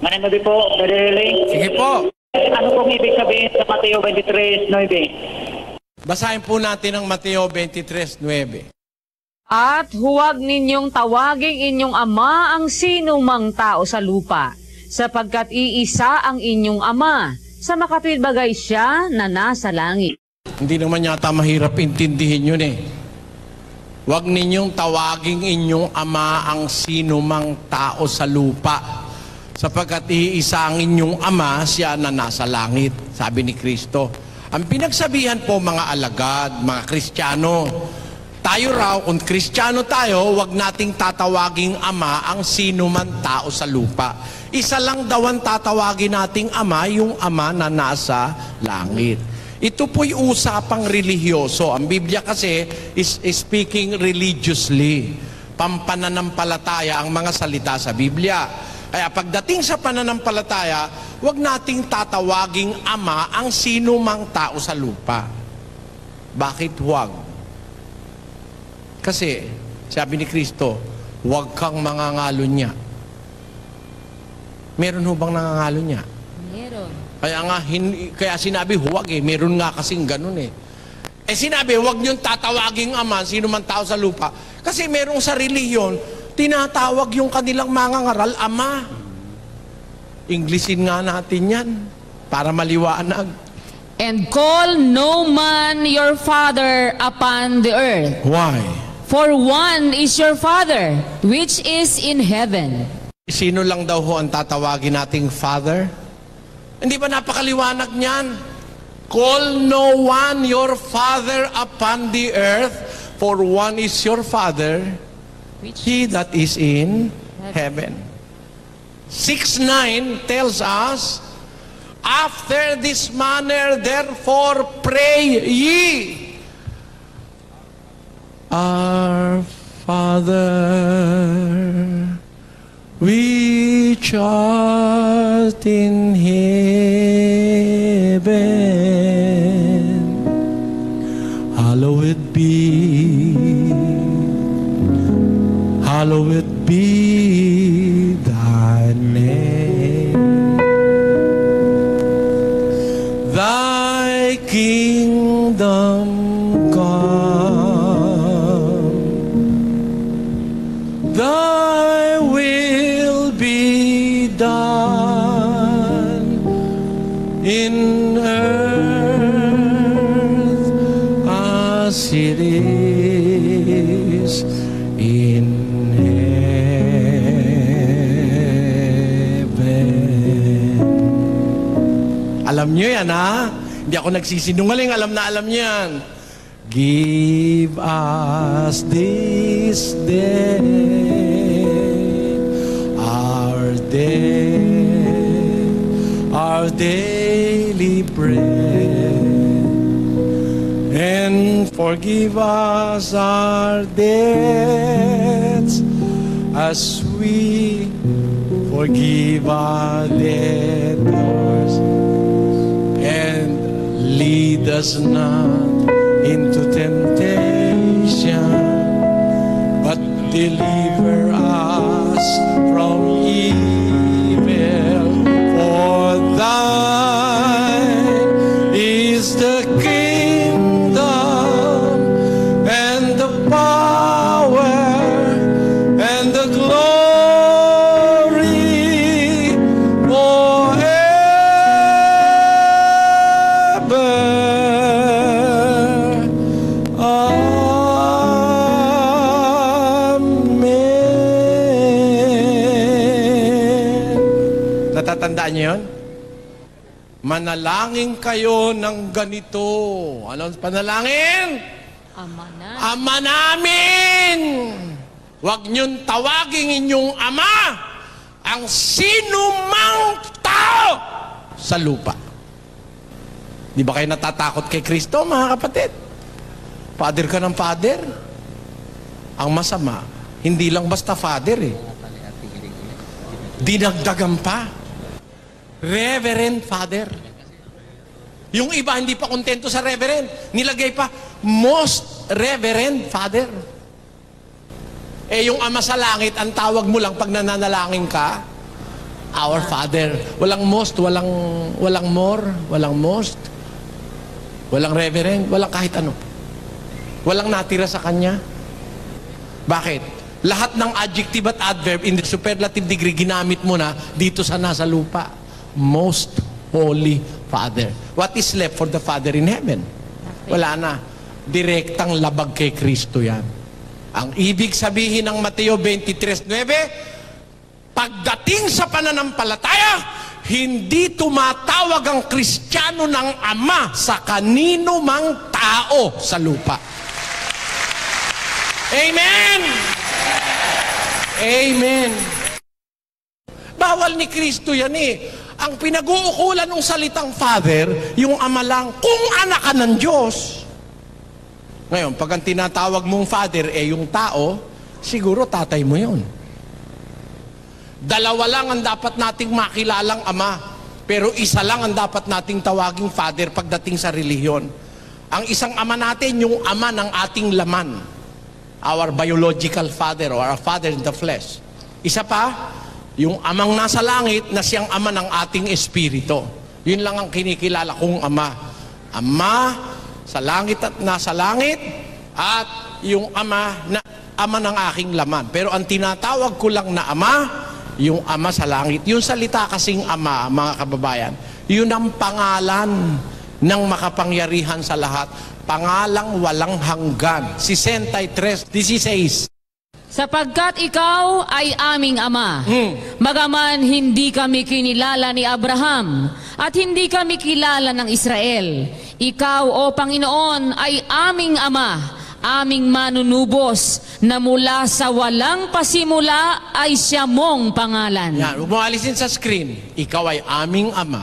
Magandang gabi po, Brother Eli. Sige po. Ano pong ibig sabihin sa Mateo 23:9? Basahin po natin ang Mateo 23:9. At huwag ninyong tawaging inyong ama ang sino mang tao sa lupa, sapagkat iisa ang inyong ama, sa makatwid bagay siya na nasa langit. Hindi naman yata mahirap intindihin yun eh. Huwag ninyong tawaging inyong ama ang sino mang tao sa lupa, sapagkat iisa ang inyong ama, siya na nasa langit, sabi ni Kristo. Ang pinagsabihan po mga alagad, mga Kristiyano, tayo raw, kung Kristiyano tayo, huwag nating tatawaging ama ang sino man tao sa lupa. Isa lang daw ang tatawagin nating ama, yung ama na nasa langit. Ito po'y usapang religyoso. Ang Biblia kasi is speaking religiously. Pampananampalataya ang mga salita sa Biblia. Kaya pagdating sa pananampalataya, huwag nating tatawaging ama ang sino mang tao sa lupa. Bakit huwag? Kasi, sabi ni Kristo, huwag kang mangangalo niya. Meron ho bang nangangalo niya? Meron. Kaya sinabi, huwag eh. Meron nga kasing ganun eh. Eh sinabi, huwag niyong tatawaging ama, sino man tao sa lupa. Kasi merong sa relihiyon, tinatawag yung kanilang mangangaral, ama. Englishin nga natin yan, para maliwanag. And call no man your father upon the earth. Why? For one is your Father, which is in heaven. Sino lang daw ho ang tatawagin nating Father? Hindi ba napakaliwanag niyan? Call no one your Father upon the earth, for one is your Father, He that is in heaven. 6:9 tells us, after this manner therefore pray ye, Our Father, which art in heaven, hallowed be thy name. Thy kingdom Thy will be done in earth as it is in heaven. Alam niyo yan, ha? Hindi ako nagsisinungaling, alam na alam niyo yan. Give us this day our daily bread, and forgive us our debts as we forgive our debtors, and lead us not into temptation, but deliver us from evil. For thine is the kingdom and the power and the glory forever. Amen. Natatandaan niyo yun? Manalangin kayo ng ganito. Anong panalangin? Ama na. Ama namin! Huwag niyong tawagin inyong ama ang sinumang tao sa lupa. Di ba kayo natatakot kay Kristo, mga kapatid? Father ka ng father. Ang masama, hindi lang basta father eh. Dinagdagan pa. Reverend Father. Yung iba hindi pa kontento sa Reverend. Nilagay pa, Most Reverend Father. Eh yung Ama sa Langit, ang tawag mo lang pag nananalangin ka, Our Father. Walang most, walang more, walang most, walang Reverend, walang kahit ano. Walang natira sa Kanya. Bakit? Lahat ng adjective at adverb in the superlative degree ginamit mo na dito sa nasa lupa. Most Holy Father. What is left for the Father in heaven? Wala na. Direktang labag kay Kristo yan. Ang ibig sabihin ng Mateo 23:9, pagdating sa pananampalataya, hindi tumatawag ang Kristiyano ng Ama sa kanino mang tao sa lupa. Amen! Amen! Bawal ni Kristo yan eh. Ang pinag-uukulan ng salitang Father, yung Ama lang, kung anak ka ng Diyos. Ngayon, pag ang tinatawag mong Father yung tao, siguro tatay mo yun. Dalawa lang ang dapat nating makilalang Ama, pero isa lang ang dapat nating tawaging Father pagdating sa relihiyon. Ang isang Ama natin, yung Ama ng ating laman. Our biological Father or our Father in the flesh. Isa pa, yung Amang nasa langit na siyang Ama ng ating espiritu. Yun lang ang kinikilala kong Ama. Ama sa langit at nasa langit, at yung Ama na Ama ng aking laman. Pero ang tinatawag ko lang na Ama, yung Ama sa langit. Yung salita kasing Ama, mga kababayan, yun ang pangalan ng makapangyarihan sa lahat. Pangalang walang hanggan. 63:16. Sapagkat ikaw ay aming Ama, bagaman hindi kami kinilala ni Abraham at hindi kami kilala ng Israel. Ikaw, O Panginoon, ay aming Ama, aming manunubos, na mula sa walang pasimula ay siya mong pangalan. Yan, huwag mo alisin sa screen. Ikaw ay aming Ama,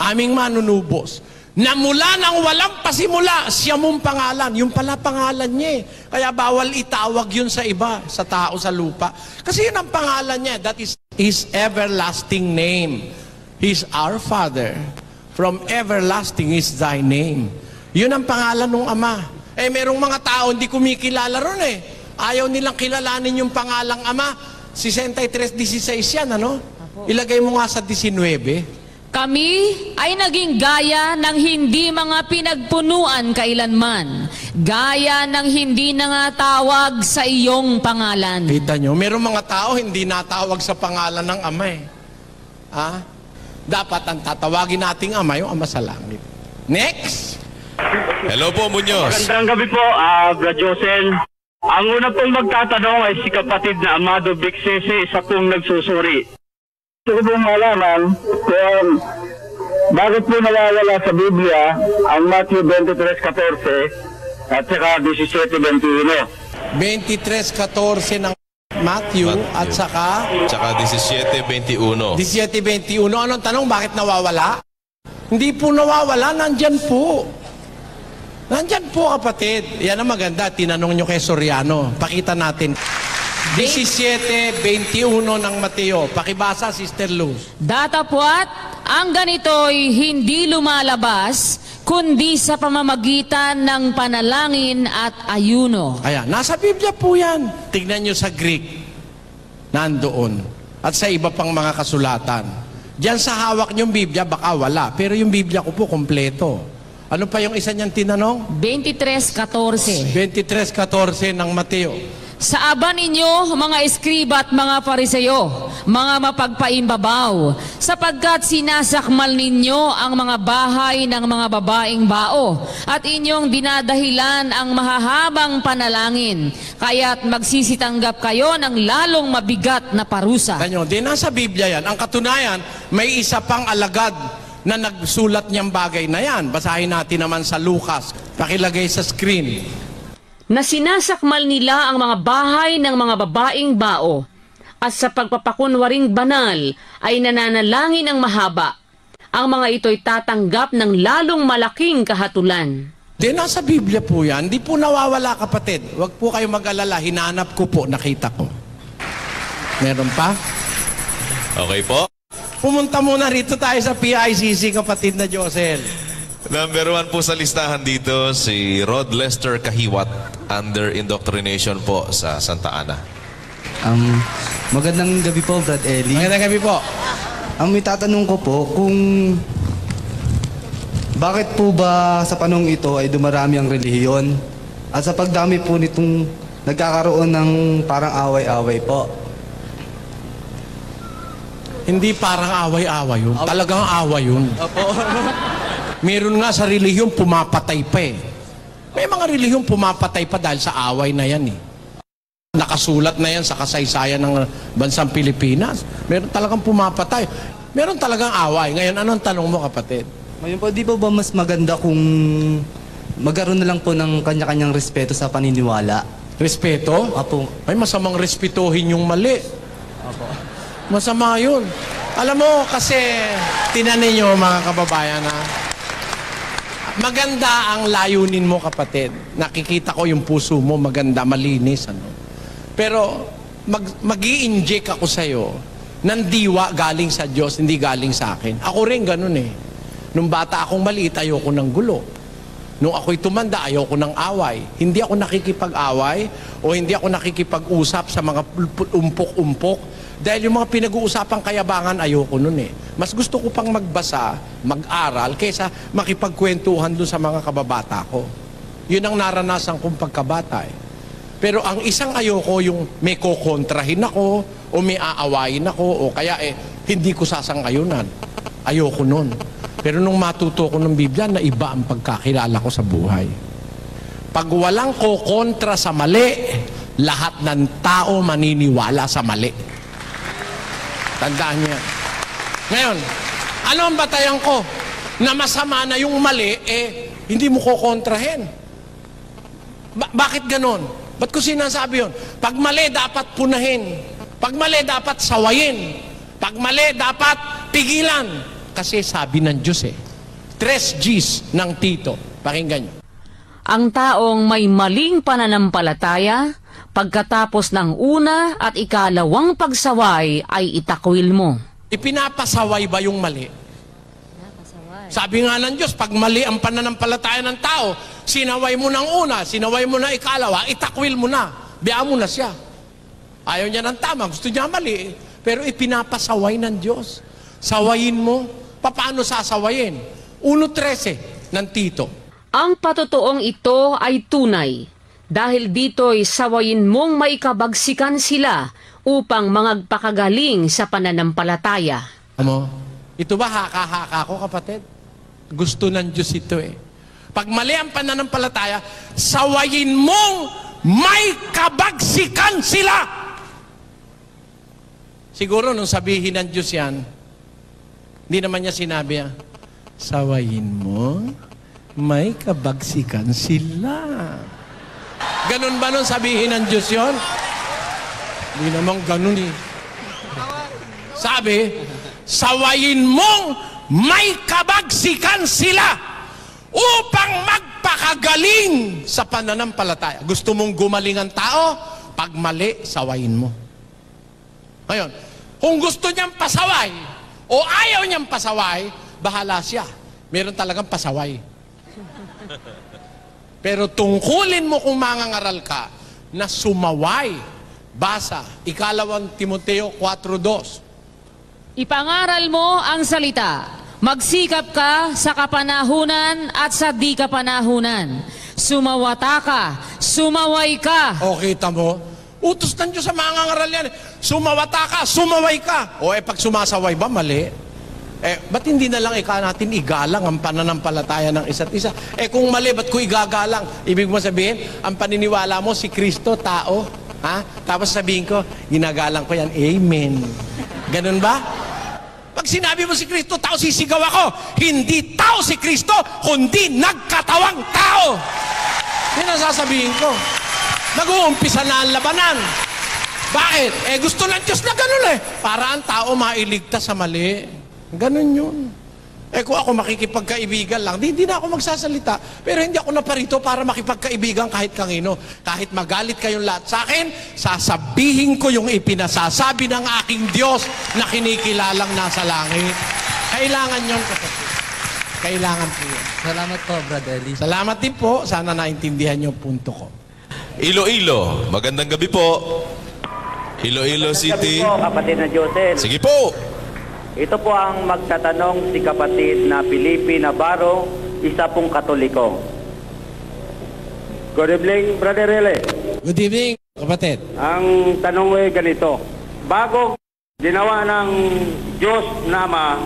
aming manunubos, na mula nang walang pasimula, siya mong pangalan. Yung pala pangalan niya eh. Kaya bawal itawag yun sa iba, sa tao sa lupa. Kasi yun ang pangalan niya. That is His everlasting name. He's our Father. From everlasting is thy name. Yun ang pangalan ng Ama. Eh, merong mga tao hindi kumikilala ron eh. Ayaw nilang kilalanin yung pangalang Ama. 63:16 yan, ano? Ilagay mo nga sa 19. Kami ay naging gaya ng hindi mga pinagpunuan kailanman, gaya ng hindi nangatawag sa iyong pangalan. Kita nyo, merong mga tao hindi natawag sa pangalan ng Ama eh. Ha? Dapat ang tatawagin nating Ama, yung Ama sa langit. Next! Hello po, Muñoz. Magandang gabi po, Brad Josel. Ang una pong magtatanong ay si kapatid na Amado Bixese, isa pong nagsusuri. Gusto ko pong malaman kung bakit po nawawala sa Biblia ang Matthew 23:14 at saka 17:21. 23:14 ng Matthew at saka 17:21. 17:21. Anong tanong? Bakit nawawala? Hindi po nawawala, nandyan po. Nandyan po, kapatid. Yan ang maganda. Tinanong nyo kay Soriano. Pakita natin. 17:21 ng Mateo. Pakibasa, Sister Luz. Datapwat, ang ganito'y hindi lumalabas kundi sa pamamagitan ng panalangin at ayuno. Ayan, nasa Biblia po yan. Tignan nyo sa Greek, nandoon. At sa iba pang mga kasulatan. Diyan sa hawak nyong Biblia, baka wala. Pero yung Biblia ko po, kompleto. Ano pa yung isa niyang tinanong? 23:14. 23:14 ng Mateo. Sa aba ninyo, mga eskriba at mga pariseyo, mga mapagpaimbabaw, sapagkat sinasakmal ninyo ang mga bahay ng mga babaeng bao, at inyong dinadahilan ang mahahabang panalangin, kaya't magsisitanggap kayo ng lalong mabigat na parusa. Tanyo, di nasa Biblia yan. Ang katunayan, may isa pang alagad na nagsulat niyang bagay na yan. Basahin natin naman sa Lucas. Pakilagay sa screen. Na sinasakmal nila ang mga bahay ng mga babaeng bao, at sa pagpapakunwaring banal ay nananalangin ng mahaba. Ang mga ito'y tatanggap ng lalong malaking kahatulan. Di nasa Biblia po yan. Di po nawawala, kapatid. Huwag po kayo mag-alala. Hinanap ko po, nakita ko. Meron pa? Okay po. Pumunta muna rito tayo sa PICC, kapatid na Josel. Number 1 po sa listahan dito, si Rod Lester Kahiwat, under indoctrination po sa Santa Ana. Magandang gabi po, Brad Eli. Magandang gabi po. May tatanong ko po kung bakit po ba sa panahon ito ay dumarami ang relihiyon at sa pagdami po nitong nagkakaroon ng parang away-away po. Hindi parang away-away yun. Talagang away yun. Opo. Meron nga sa relihiyong pumapatay pa eh. May mga relihiyong pumapatay pa dahil sa away na yan eh. Nakasulat na yan sa kasaysayan ng bansang Pilipinas. Meron talagang pumapatay. Meron talagang away. Ngayon, anong tanong mo, kapatid? Ngayon po, di ba mas maganda kung magkaroon na lang po ng kanya-kanyang respeto sa paniniwala? Respeto? Apo. Ay, masamang respetuhin yung mali. Apo. Masama yun. Alam mo, kasi tinanin nyo mga kababayan ha. Maganda ang layunin mo, kapatid. Nakikita ko yung puso mo, maganda, malinis. Ano? Pero mag-i-inject ako sa'yo ng diwa galing sa Diyos, hindi galing sa akin. Ako rin ganun eh. Nung bata akong maliit, ayoko ng gulo. Nung ako'y tumanda, ayoko ng away. Hindi ako nakikipag-away o hindi ako nakikipag-usap sa mga umpok-umpok. Dahil yung mga pinag-uusapang kayabangan, ayoko nun eh. Mas gusto ko pang magbasa, mag-aral, kaysa makipagkwentuhan dun sa mga kababata ko. Yun ang naranasan kong pagkabata eh. Pero ang isang ayoko, yung may kokontrahin ako, o may aawayin ako, o kaya hindi ko sasang-ayunan. Ayoko nun. Pero nung matuto ko ng Biblia, na iba ang pagkakilala ko sa buhay. Pag walang kokontra sa mali, lahat ng tao maniniwala sa mali. Tandaan niya. Ngayon, ano ang batayan ko? Na masama na yung mali, hindi mo kokontrahin. Bakit ganon? Ba't ko sinasabi yun? Pag mali, dapat punahin. Pag mali, dapat sawayin. Pag mali, dapat pigilan. Kasi sabi ng Diyos 3 G's ng Tito. Pakinggan nyo. Ang taong may maling pananampalataya, pagkatapos ng una at ikalawang pagsaway ay itakwil mo. Ipinapasaway ba yung mali? Sabi nga ng Diyos, pag mali ang pananampalataya ng tao, sinaway mo ng una, sinaway mo ng ikalawa, itakwil mo na. Biyaan mo na siya. Ayaw niya ng tama, gusto niya mali. Pero ipinapasaway ng Diyos. Sawayin mo. Paano sasawayin? 1:13 ng Tito. Ang patotoong ito ay tunay, dahil dito'y sawayin mong maikabagsikan sila upang magpakagaling sa pananampalataya. Amo, ito ba haka-haka ko, kapatid? Gusto ng Diyos ito eh. Pag mali ang pananampalataya, sawayin mong may kabagsikan sila. Siguro nung sabihin ng Diyos yan, hindi naman niya sinabi sawayin mo, may kabagsikan sila. Ganun ba nung sabihin ng Diyos yun? Hindi naman ganun eh. Sabi, sawayin mong may kabagsikan sila upang magpakagaling sa pananampalataya. Gusto mong gumaling ang tao? Pag mali, sawayin mo. Ngayon, kung gusto niyang pasaway o ayaw niyang pasaway, bahala siya. Meron talagang pasaway. Pero tungkulin mo kung mangangaral ka na sumaway. Basa, 2 Timoteo 4:2. Ipangaral mo ang salita. Magsikap ka sa kapanahunan at sa di kapanahunan. Sumawata ka, sumaway ka. O, kita mo? Utos ng Diyos sa mangangaral yan. Sumawata ka, sumaway ka. O, pag sumasaway ba, mali? Ba't hindi na lang natin igalang ang pananampalataya ng isa't isa? Kung mali, ba't ko igagalang? Ibig mo sabihin, ang paniniwala mo, si Kristo, tao. Ha? Tapos sabihin ko, ginagalang ko yan, amen. Ganun ba? Pag sinabi mo si Kristo, tao, sisigaw ako. Hindi tao si Kristo, kundi nagkatawang tao. Yan ang sasabihin ko. Nag-uumpisa na ang labanan. Bakit? Gusto ng Diyos na ganun para ang tao mailigtas sa mali. Ganun yun. Kung ako makikipagkaibigan lang, di na ako magsasalita. Pero hindi ako naparito para makipagkaibigan kahit kanino. Kahit magalit kayong lahat sa akin, sasabihin ko yung ipinasasabi ng aking Diyos na kinikilalang nasa langit. Kailangan yun, kapatid. Kailangan po yun. Salamat po, Brother Eli. Salamat din po. Sana naintindihan yung punto ko. Iloilo, magandang gabi po. Iloilo City. Gabi po, kapatid na Josel. Sige po. Ito po ang magtatanong si kapatid na Felipe Navarro, isa pong Katoliko. Good evening, Brother Eli. Good evening, kapatid. Ang tanong ay ganito. Bago ginawa ng Diyos na Ama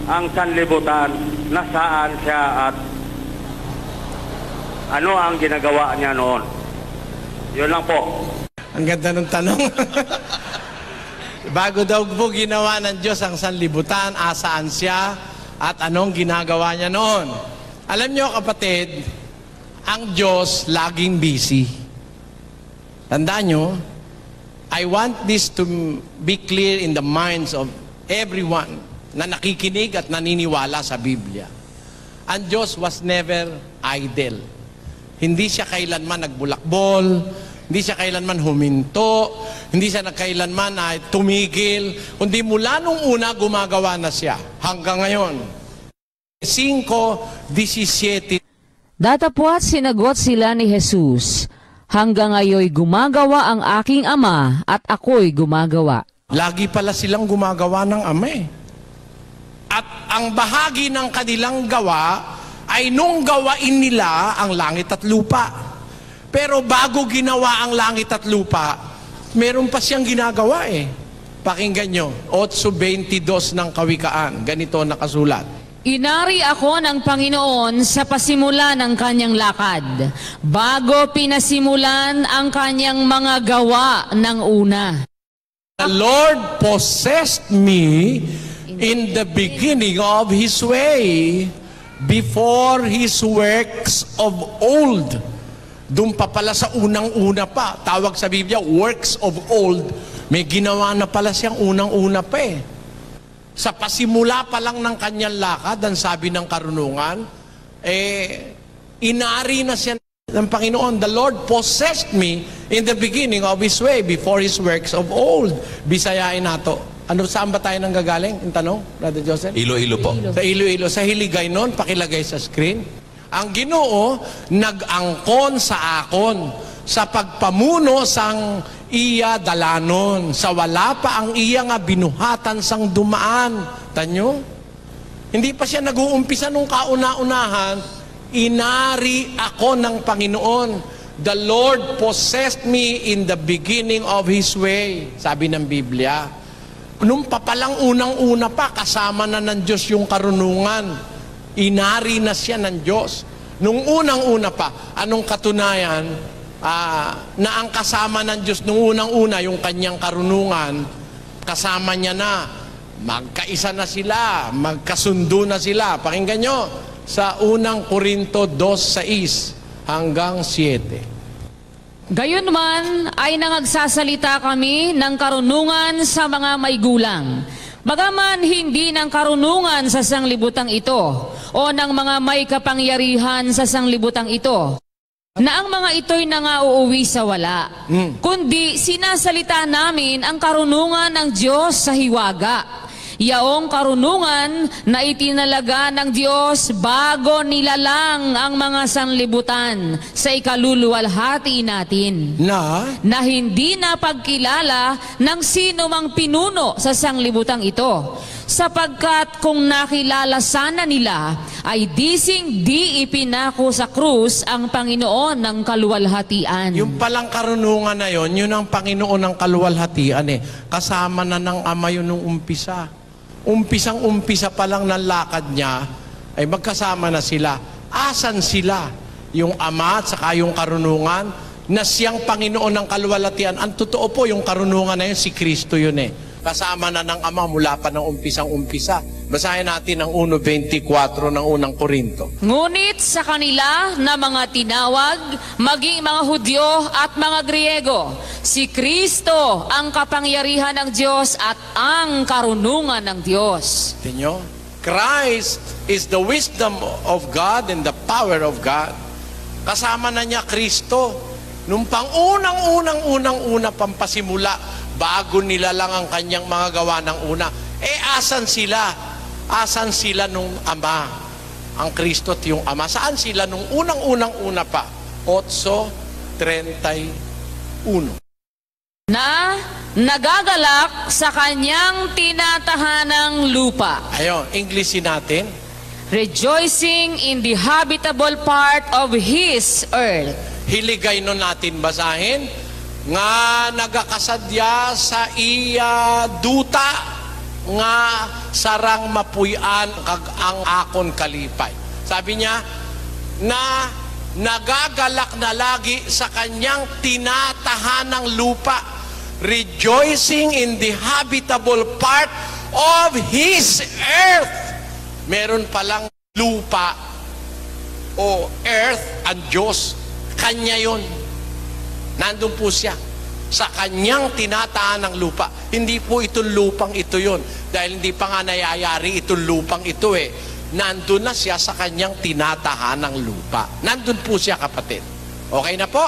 ang sanlibutan, nasaan siya at ano ang ginagawa niya noon? Yun lang po. Ang ganda ng tanong. Bago daw po ginawa ng Diyos ang sanlibutan, asaan siya at anong ginagawa niya noon? Alam niyo, kapatid, ang Diyos laging busy. Tandaan niyo, I want this to be clear in the minds of everyone na nakikinig at naniniwala sa Biblia. Ang Diyos was never idle. Hindi siya kailanman nagbulakbol, hindi siya kailanman huminto, hindi siya kailanman tumigil, kundi mula nung una gumagawa na siya hanggang ngayon. 5:17. Datapwat sinagot sila ni Jesus, hanggang ngayon gumagawa ang aking Ama at ako'y gumagawa. Lagi pala silang gumagawa ng Ama At ang bahagi ng kanilang gawa ay nung gawain nila ang langit at lupa. Pero bago ginawa ang langit at lupa, meron pa siyang ginagawa Pakinggan nyo, 8:22 ng Kawikaan, ganito nakasulat. Inari ako ng Panginoon sa pasimula ng kanyang lakad, bago pinasimulan ang kanyang mga gawa ng una. The Lord possessed me in the beginning of His way, before His works of old. Doon pa pala sa unang-una pa. Tawag sa Biblia, works of old. May ginawa na pala siyang unang-una pa Sa pasimula pa lang ng kanyang lakad, ang sabi ng karunungan, inari na siya ng Panginoon. The Lord possessed me in the beginning of His way, before His works of old. Bisayain nato. Saan ba tayo nang gagaling? Yung tanong, Brother Joseph? Iloilo po. Sa Iloilo. Sa Hiligay noon, pakilagay sa screen. Ang Ginoo nag-angkon sa akon sa pagpamuno sang iya dalanon, sa wala pa ang iya nga binuhatan sang dumaan. Tanyo? Hindi pa siya nag-uumpisa nung kauna-unahan, inari ako ng Panginoon. The Lord possessed me in the beginning of His way, sabi ng Biblia. Nung papalang unang-una pa, kasama na ng Diyos yung karunungan. Inari na siya ng Diyos. Nung unang-una pa, anong katunayan na ang kasama ng Diyos nung unang-una, yung kanyang karunungan, kasama niya na. Magkaisa na sila, magkasundo na sila. Pakinggan nyo, sa unang Korinto 2:6 hanggang 7. Gayunman ay nangagsasalita kami ng karunungan sa mga may gulang. Bagaman hindi ng karunungan sa sanglibutang ito o ng mga may kapangyarihan sa sanglibutang ito, na ang mga ito'y nangauuwi sa wala, kundi sinasalita namin ang karunungan ng Diyos sa hiwaga. yaong karunungan na itinalaga ng Diyos bago nilalang ang mga sanlibutan sa ikaluluwalhati natin, na hindi napagkilala ng sino mang pinuno sa sanglibutang ito, sapagkat kung nakilala sana nila, ay di ipinako sa krus ang Panginoon ng kaluwalhatian. Yung palang karunungan na yun ang Panginoon ng kaluwalhatian eh. Kasama na ng Ama yun nung umpisa. Umpisang-umpisa pa lang ng lakad niya, ay magkasama na sila. Asan sila? Yung Ama at saka yung karunungan na siyang Panginoon ng kaluwalhatian. Ang totoo po, yung karunungan na yun, si Kristo yun eh. Kasama na ng Ama mula pa ng umpisang-umpisa. Basahin natin ang 1:24 ng unang Korinto. Ngunit sa kanila na mga tinawag, maging mga Hudyo at mga Griego, si Kristo ang kapangyarihan ng Diyos at ang karunungan ng Diyos. Tingnan nyo? Christ is the wisdom of God and the power of God. Kasama na niya Kristo. Nung pang-unang-unang pampasimula, bago nila lang ang kanyang mga gawa ng una. Asan sila? Asan sila nung Ama? Ang Kristo at yung Ama. Saan sila nung unang-una pa? 8:31. Na nagagalak sa kanyang tinatahanang lupa. Ayun, Englishin natin. Rejoicing in the habitable part of His earth. Hiligay nun natin basahin. Nga nagakasadya sa iya duta, nga sarang mapuyan kag ang akon kalipay. Sabi niya, na nagagalak na lagi sa kanyang tinatahanang lupa, rejoicing in the habitable part of His earth. Meron palang lupa o earth ang Diyos. Kanya yon. Nandun po siya sa kanyang tinatahanang lupa. Hindi po itong lupang ito yon. Dahil hindi pa nga nayayari itong lupang ito eh. Nandun na siya sa kanyang tinatahanang lupa. Nandun po siya, kapatid. Okay na po?